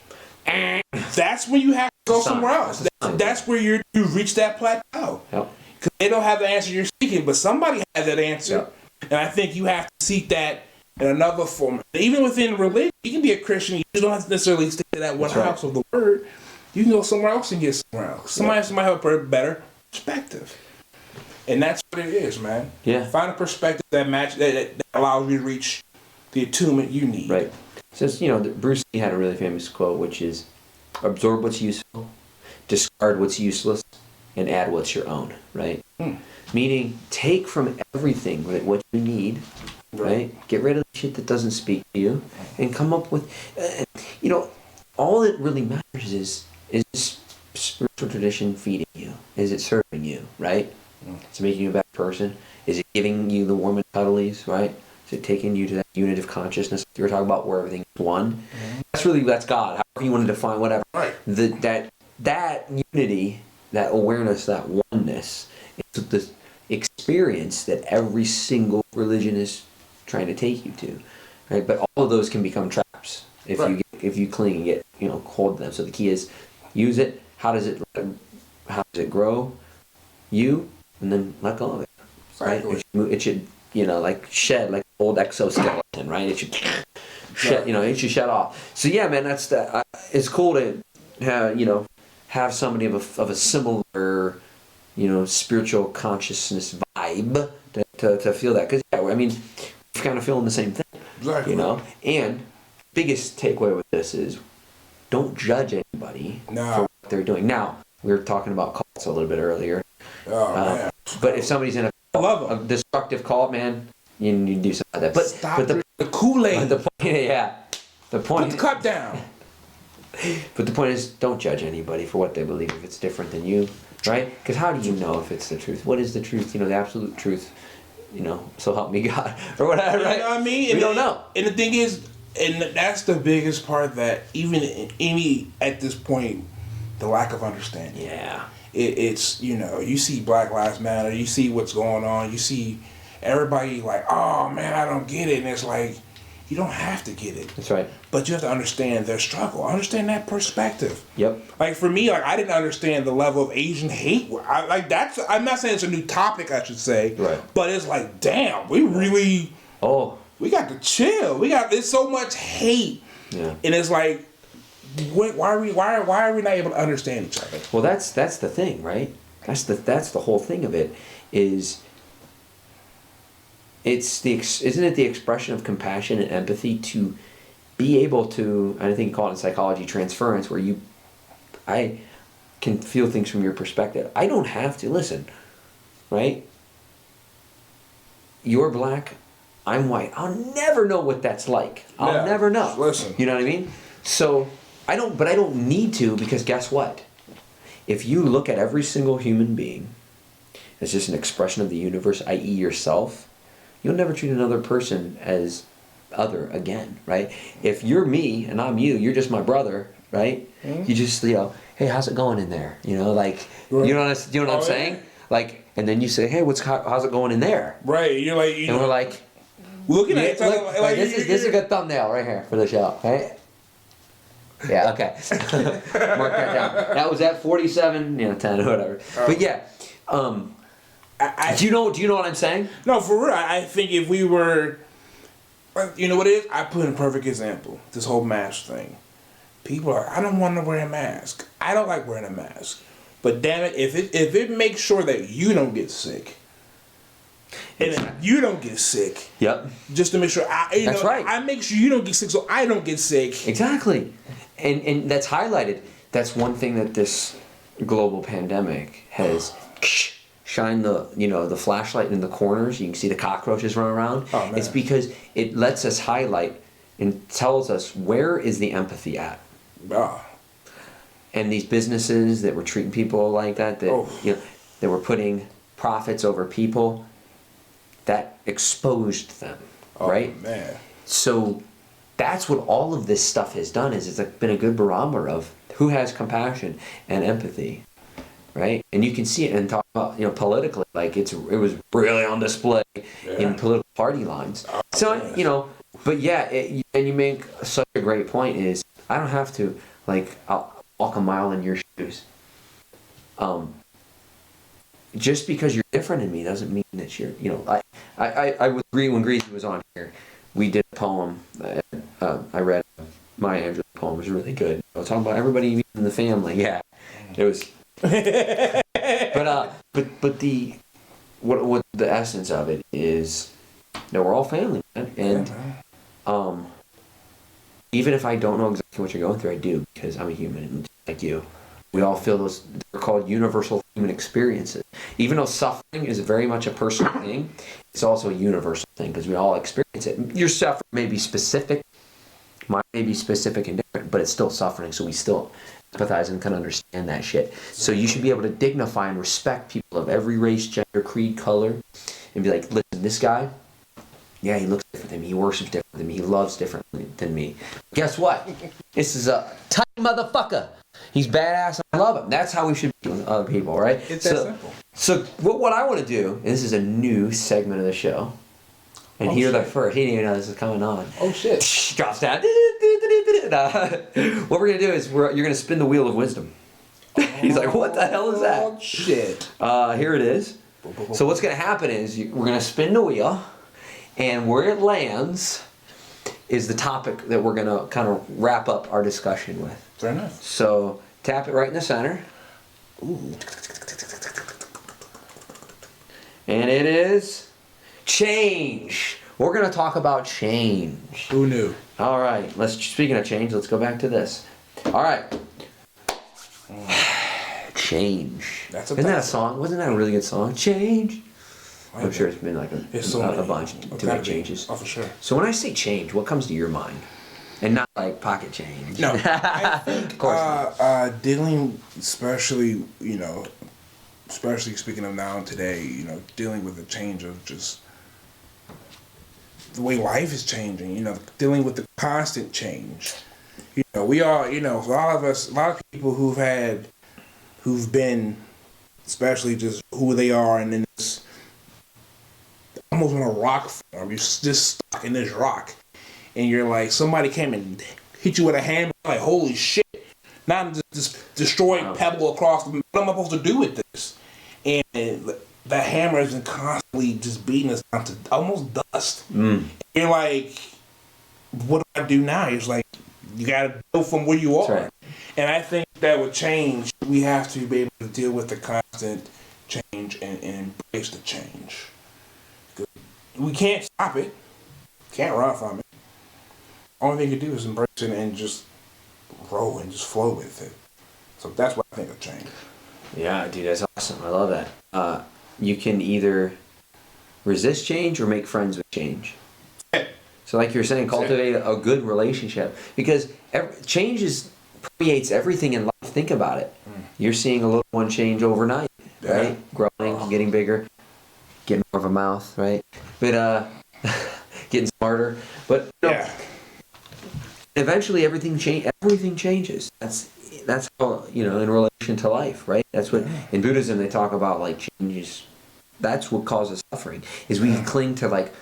and that's when you have to go somewhere else. That's where you reach that plateau. Yep. Because they don't have the answer you're seeking, but somebody has that answer. Yep. And I think you have to seek that in another form. Even within religion, you can be a Christian. You don't have to necessarily stick to that one house of the word. You can go somewhere else and get somewhere else. Somebody have a better perspective. And that's what it is, man. Yeah. Find a perspective that allows you to reach the attunement you need. Right. So, you know, Bruce Lee had a really famous quote, which is, absorb what's useful, discard what's useless, and add what's your own, right? Meaning, take from everything what you need, right? Get rid of the shit that doesn't speak to you, and come up with, you know, all that really matters is spiritual tradition feeding you? Is it serving you, right? Is it making you a better person? Is it giving you the warm and cuddlies, right? Is it taking you to that unity of consciousness you were talking about, where everything is one? That's God. However you want to define whatever. Right. That unity, that awareness, that oneness, is the experience that every single religion is trying to take you to, right? But all of those can become traps if you cling and get, you know, hold to them. So the key is use it. How does it grow you, and then let go of it, right? It should, you know, like shed like old exoskeleton, right? It should shut off. So yeah, man, that's that. It's cool to have somebody of a similar, spiritual consciousness vibe to feel that. Because I mean, we're kind of feeling the same thing. Exactly. And biggest takeaway with this is, don't judge anybody for what they're doing. Now, we were talking about cults a little bit earlier. Man. But if somebody's in a destructive cult, man, you need to do something like that. But stop the Kool-Aid. The point. Put the cup down. But the point is, don't judge anybody for what they believe if it's different than you, right? Because how do you know if it's the truth? What is the truth? The absolute truth. So help me God, or whatever. Right? You know what I mean? We don't know. And the thing is, and that's the biggest part, that even at this point, the lack of understanding. Yeah. It's you see Black Lives Matter, you see what's going on, you see everybody like, oh man, I don't get it, and it's like, you don't have to get it. That's right. But you have to understand their struggle. Understand that perspective. Yep. Like for me, I didn't understand the level of Asian hate. I'm not saying it's a new topic, I should say. Right. But it's like, damn, we really. Oh. We got to chill. There's so much hate. Yeah. And it's like, why are we not able to understand each other? Well, that's the thing, right? That's the whole thing of it is. Isn't it the expression of compassion and empathy to be able to, and I think you call it in psychology, transference, where I can feel things from your perspective. I don't have to listen, right? You're black, I'm white. I'll never know what that's like. I'll never know. Listen. You know what I mean? So I don't need to, because guess what? If you look at every single human being as just an expression of the universe, i.e. yourself, you'll never treat another person as other again, right? If you're me and I'm you, you're just my brother, right? Mm-hmm. You just, hey, how's it going in there? Like, right. you know what I'm saying? Like, and then you say, hey, how's it going in there? Right. You're like, and we're like, looking at each other like this is a good thumbnail right here for the show, right? Yeah, okay. Mark that down. That was at 47, 10 or whatever. But yeah, do you know what I'm saying? No, for real. I think if we were, you know what it is? I put in a perfect example. This whole mask thing. People are, I don't want to wear a mask. I don't like wearing a mask. But damn it, if it makes sure that you don't get sick, and if you don't get sick, yep, just to make sure that's right. I make sure you don't get sick, so I don't get sick. Exactly, and that's highlighted. That's one thing that this global pandemic has shined the flashlight in the corners. You can see the cockroaches run around. Oh, man. It's because it lets us highlight and tells us where is the empathy at. And these businesses that were treating people like that that were putting profits over people, that exposed them, right? Man. So that's what all of this stuff has done, is it's been a good barometer of who has compassion and empathy, right? And you can see it and talk about, politically, like it was really on display in political party lines. But yeah, and you make such a great point, is I don't have to, I'll walk a mile in your shoes. Just because you're different than me doesn't mean that you're, I would agree when Greasy was on here. We did a poem. I read Maya Angelou's poem. It was really good. I was talking about everybody in the family. Yeah, it was. But the what the essence of it is, we're all family, man. And even if I don't know exactly what you're going through, I do, because I'm a human like you. We all feel those. They're called universal human experiences. Even though suffering is very much a personal thing, it's also a universal thing, because we all experience it. Your suffering may be specific, mine may be specific and different, but it's still suffering, so we still empathize and can understand that shit. So you should be able to dignify and respect people of every race, gender, creed, color, and be like, listen, this guy, yeah, he looks different than me, he worships different than me, he loves differently than me. Guess what? This is a tight motherfucker. He's badass and I love him. That's how we should be with other people, right? It's that simple. So what I want to do, and this is a new segment of the show, and hear that first. He didn't even know this is coming on. Oh shit. Drops down. What we're going to do is you're going to spin the wheel of wisdom. He's like, what the hell is that? Oh shit. Here it is. So what's going to happen is we're going to spin the wheel, and where it lands is the topic that we're gonna kind of wrap up our discussion with. Fair enough. So tap it right in the center. Ooh. And it is change. We're gonna talk about change. Who knew? All right. Speaking of change, let's go back to this. All right. Change. Isn't that a song? Wasn't that a really good song? Change. I'm sure it's been like a bunch too many changes. Oh, for sure. So when I say change, what comes to your mind? And not like pocket change. No, I think of course dealing, especially speaking of now and today, dealing with the change of just the way life is changing. Dealing with the constant change. We are. A lot of people who've been, especially just who they are, and in this almost in a rock form. You're just stuck in this rock. And you're like, somebody came and hit you with a hammer, like, holy shit. Now I'm just destroying pebble across. What am I supposed to do with this? And the hammer has been constantly just beating us down to almost dust. And you're like, what do I do now? It's like, you gotta go from where you are. Right. And I think that with change, we have to be able to deal with the constant change and embrace the change. We can't stop it. Can't run from it. Only thing you can do is embrace it and just roll and just flow with it. So that's what I think of change. Yeah, dude, that's awesome. I love that. You can either resist change or make friends with change. So like you're saying, cultivate a good relationship. Because change permeates everything in life. Think about it. You're seeing a little one change overnight, right? Growing, getting bigger, getting more of a mouth, right? But getting smarter. But eventually everything changes. That's how, in relation to life, right? That's what in Buddhism they talk about, like, changes. That's what causes suffering, is we cling to like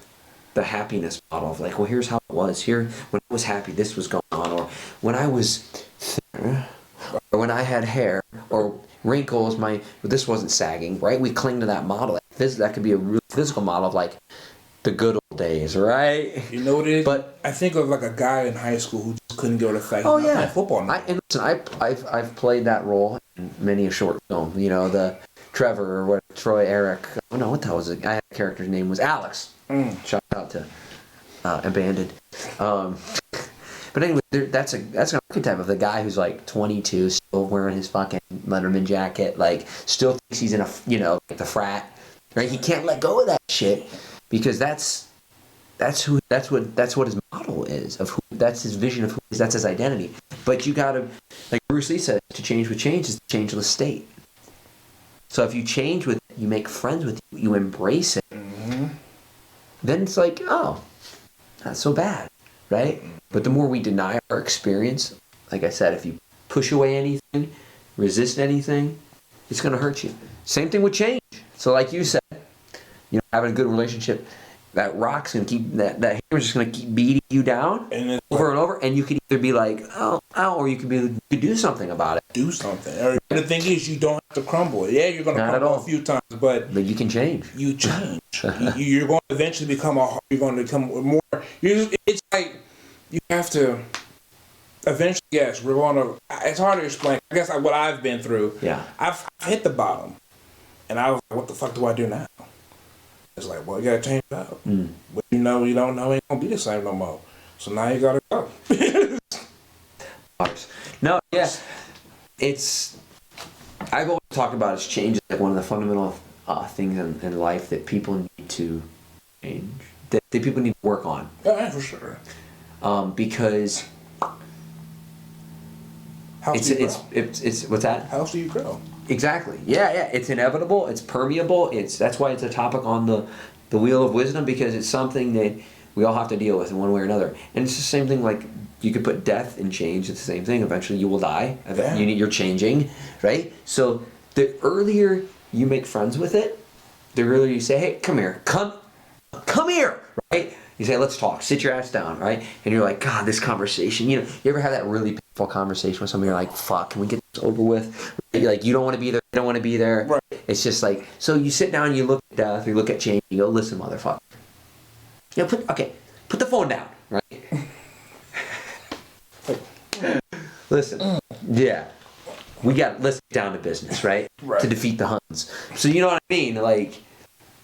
the happiness model of like, well, here's how it was. Here, when I was happy, this was going on, or when I was thinner, or when I had hair, or wrinkles, this wasn't sagging, right? We cling to that model. That could be a real physical model of like the good old days, right? You know what it is? But I think of like a guy in high school who just couldn't go to fact. Oh yeah, football. And listen, I've played that role in many a short film. The Trevor or what Troy Eric. Oh no, what the hell was it? I had a character's name was Alex. Shout out to Abandoned. But anyway, that's an archetype of the guy who's like 22, still wearing his fucking Letterman jacket, like still thinks he's in the frat, right? He can't let go of that shit because that's what his model is of who. That's his vision of who he is. That's his identity. But you gotta, like Bruce Lee said, to change with change is to change the state. So if you change with it, you make friends with it, you embrace it, then it's like, oh, not so bad, right? But the more we deny our experience, like I said, if you push away anything, resist anything, it's going to hurt you. Same thing with change. So like you said, having a good relationship, that rock's going to keep, that hammer's just going to keep beating you down over and over, and you could either be like, oh, or you could do something about it. Do something. Or the thing is, you don't have to crumble. Yeah, you're going to crumble a few times, but you can change. You change. You're going to eventually become more. It's like you have to. Eventually, yes, we're going to. It's hard to explain. I guess what I've been through. Yeah. I've hit the bottom, and I was like, "What the fuck do I do now?" It's like, well, you gotta change it up. But you don't know, it ain't gonna be the same no more. So now you gotta go. No, yeah. I've always talked about is change is like one of the fundamental things in life that people need to change, that people need to work on. Yeah, for sure. Because it's what's that? How else do you grow? Exactly. Yeah. It's inevitable. It's permeable. That's why it's a topic on the wheel of wisdom, because it's something that we all have to deal with in one way or another. And it's the same thing. Like you could put death and change. It's the same thing. Eventually, you will die. Yeah. You're changing, right? So the earlier you make friends with it, the earlier you say, "Hey, come here, come here," right? You say, "Let's talk." Sit your ass down, right? And you're like, God, this conversation. You ever have that really painful conversation with somebody? You're like, fuck, can we get this over with? You're like, you don't want to be there. You don't want to be there. Right. It's just like, so you sit down, you look at death, you look at change, you go, listen, motherfucker. Put the phone down, right? Listen, yeah. Let's get down to business, right? Right. To defeat the Huns. So you know what I mean? Like,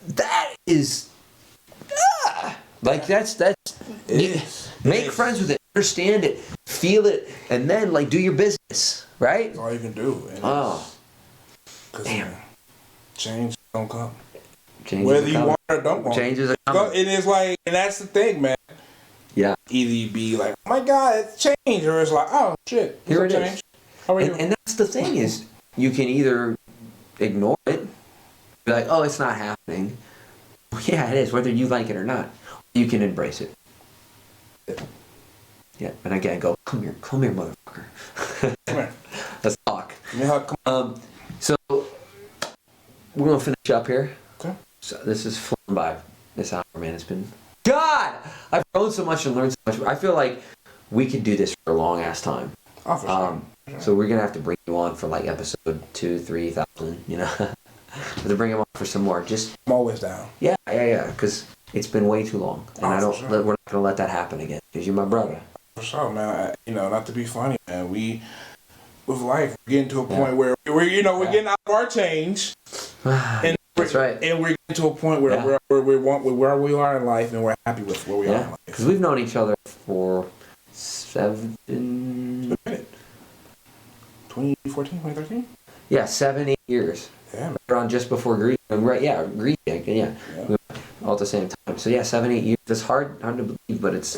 that is, like that's make friends with it, understand it, feel it, and then like do your business, right? That's all you can do. Because change don't come. Whether you want it or don't want it. Changes are coming. And it's like, and that's the thing, man. Yeah. Either you be like, oh my God, it's changed, or it's like, oh shit, here it change. is. How are you? And that's the thing is, you can either ignore it, be like, oh, it's not happening. Well, yeah, it is, whether you like it or not. You can embrace it. Yeah, and again, go, come here, motherfucker. Come here. Let's talk. Yeah, So, we're going to finish up here. Okay. So, this is flown by this hour, man. It's been, God! I've grown so much and learned so much. I feel like we could do this for a long-ass time. Oh, for sure. So we're gonna have to bring you on for like episode 2,000, 3,000, you know, to bring him on for some more. Just I'm always down. Yeah, because it's been way too long, and we're not gonna let that happen again. Because you're my brother. For sure, man. Not to be funny, man. We with life, we're getting to a point where we're getting out of our change, and that's right. And we're getting to a point where where we are in life, and we're happy with where we are in life. Because we've known each other for 2014, 2013? Yeah, 7-8 years. Yeah. Around just before Greece. Right, yeah, Greece, yeah. All at the same time. So yeah, 7-8 years. It's hard to believe, but it's...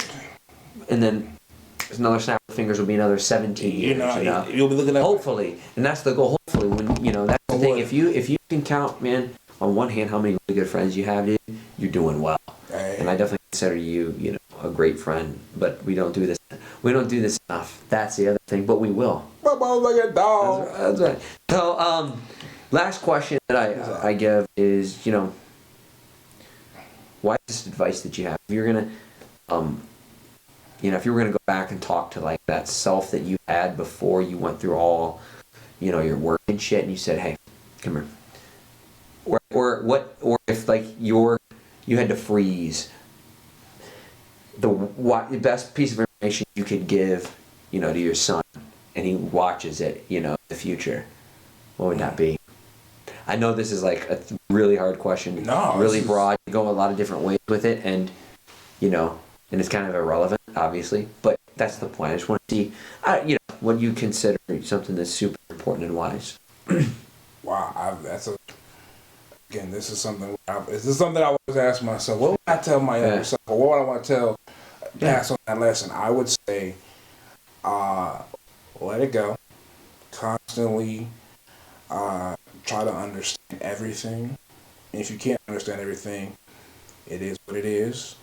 And then there's another snap of fingers will be another 17 years, You'll be looking at... Hopefully. And that's the goal, hopefully, when, that's the thing. If you can count, man, on one hand how many really good friends you have, dude, you're doing well. Hey. And I definitely consider you, a great friend, but we don't do this enough. That's the other thing, but we will. Like a dog. That's right. So, last question that I give is, wisest advice that you have. If you're gonna, if you were gonna go back and talk to like that self that you had before you went through all, your work and shit, and you said, hey, come here. Or if like you had to freeze the best piece of information you could give, to your son, and he watches it, in the future, what would that be? I know this is like a really hard question, really broad. You go a lot of different ways with it, and and it's kind of irrelevant, obviously. But that's the point. I just want to see, what you consider something that's super important and wise. Wow, this is something I always ask myself. What would I tell my younger self? Or what would I want to pass on that lesson? I would say, let it go. Constantly try to understand everything. And if you can't understand everything, it is what it is.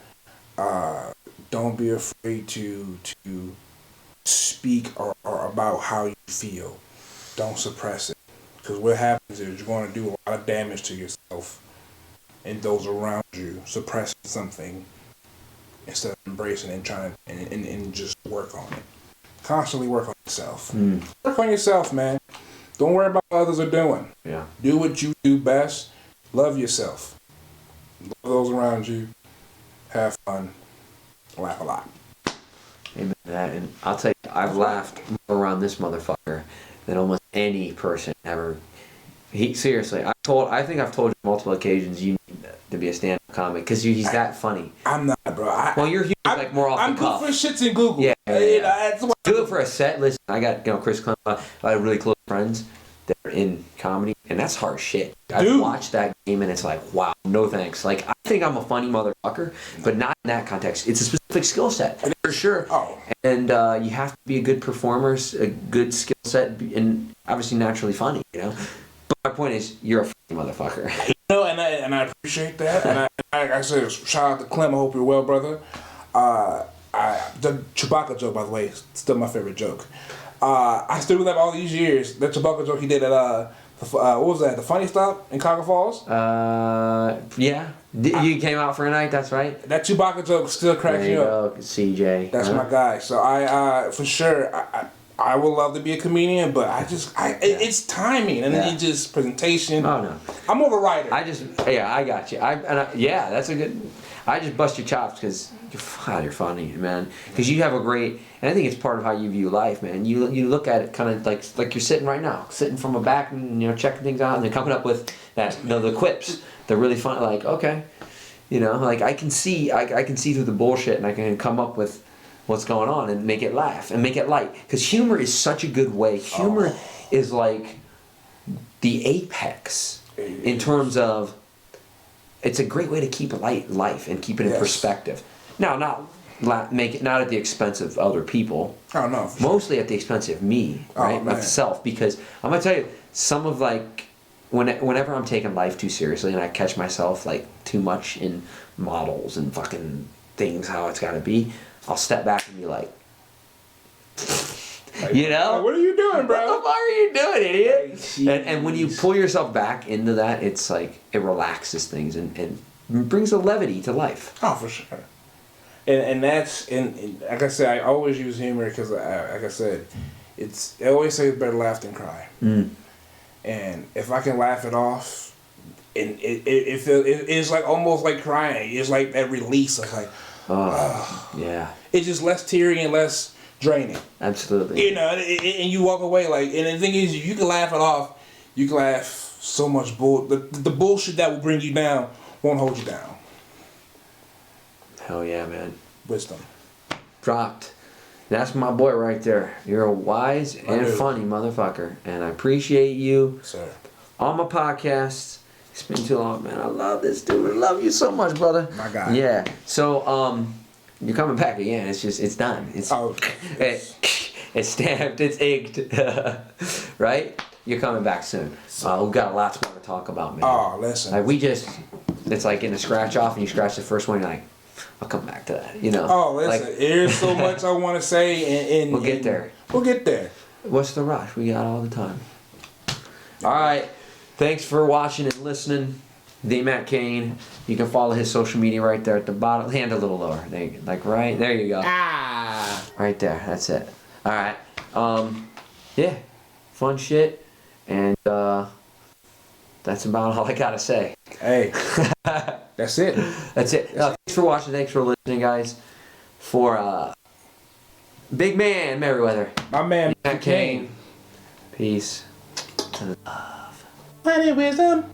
Don't be afraid to speak or about how you feel. Don't suppress it. Because what happens is you're going to do a lot of damage to yourself and those around you, suppressing something instead of embracing it and trying to and just work on it. Constantly work on yourself. Work on yourself, man. Don't worry about what others are doing. Yeah. Do what you do best. Love yourself. Love those around you. Have fun. Laugh a lot. Amen to that. And I'll tell you, I've laughed more around this motherfucker than almost any person ever. Seriously, I think I've told you on multiple occasions you need to be a stand-up comic because he's that funny. I'm not, bro. You're like more off the cuff. I'm good for shits in Google. Yeah. Do it for a set. Listen, I got Chris Clem. I have really close friends that are in comedy, and that's hard shit. I watched that game, and it's like, wow, no thanks. Like, I think I'm a funny motherfucker, but not in that context. It's a specific skill set for sure. Oh. And you have to be a good performer, a good skill set, and obviously naturally funny. But my point is, you're a funny motherfucker. And I appreciate that. And I said, shout out to Clem. I hope you're well, brother. The Chewbacca joke, by the way, still my favorite joke. I still remember all these years that Chewbacca joke he did at what was that? The Funny Stop in Cuyahoga Falls. Yeah. You came out for a night. That's right. That Chewbacca joke still cracks me up. CJ. That's my guy. So I for sure I would love to be a comedian, but it's timing and then just presentation. Oh no. I'm more of a writer. I got you. That's a good. I just bust your chops because you're funny, man. Because you have a great, and I think it's part of how you view life, man. You look at it kind of like you're sitting right now, sitting from a back and checking things out, and then coming up with that the quips. They're really fun. Like okay, like I can see through the bullshit, and I can come up with what's going on and make it laugh and make it light. Because humor is such a good way. Humor is like the apex in terms of. It's a great way to keep life and keep it in perspective. Now, not at the expense of other people. Oh no. Mostly at the expense of me, right? Myself, because I'm gonna tell you, some of whenever I'm taking life too seriously and I catch myself like too much in models and fucking things how it's gotta be, I'll step back and be like, what are you doing, bro? What the fuck are you doing, idiot? And when you pull yourself back into that, it's like it relaxes things and brings a levity to life. Oh, for sure. And that's and like I said, I always use humor because, like I said, I always say it's better laugh than cry. Mm. And if I can laugh it off, and it's like almost like crying. It's like that release of like, yeah. It's just less teary and less draining. Absolutely. And you walk away like, and the thing is, you can laugh it off. You can laugh so much the bullshit that will bring you down won't hold you down. Hell yeah, man. Wisdom. Dropped. That's my boy right there. You're a wise and funny motherfucker, and I appreciate you. Sir. On my podcast. It's been too long, man. I love this dude. I love you so much, brother. My God. Yeah. So, you're coming back again. It's done. It's stamped. It's inked. Right? You're coming back soon. We've got lots more to talk about, man. Oh, listen. Like it's like in a scratch off, and you scratch the first one, you're like, I'll come back to that. Oh, listen. There's so much I want to say, and we'll get there. We'll get there. What's the rush? We got all the time. All right. Thanks for watching and listening. The Matt Kane. You can follow his social media right there at the bottom. Hand a little lower. There you, right there you go. Right there. That's it. All right. Yeah. Fun shit. And that's about all I gotta say. Hey. That's it. That's it. Thanks for watching. Thanks for listening, guys. For Big Man Meriweather. My man Matt Kane. Peace. And love. Money wisdom.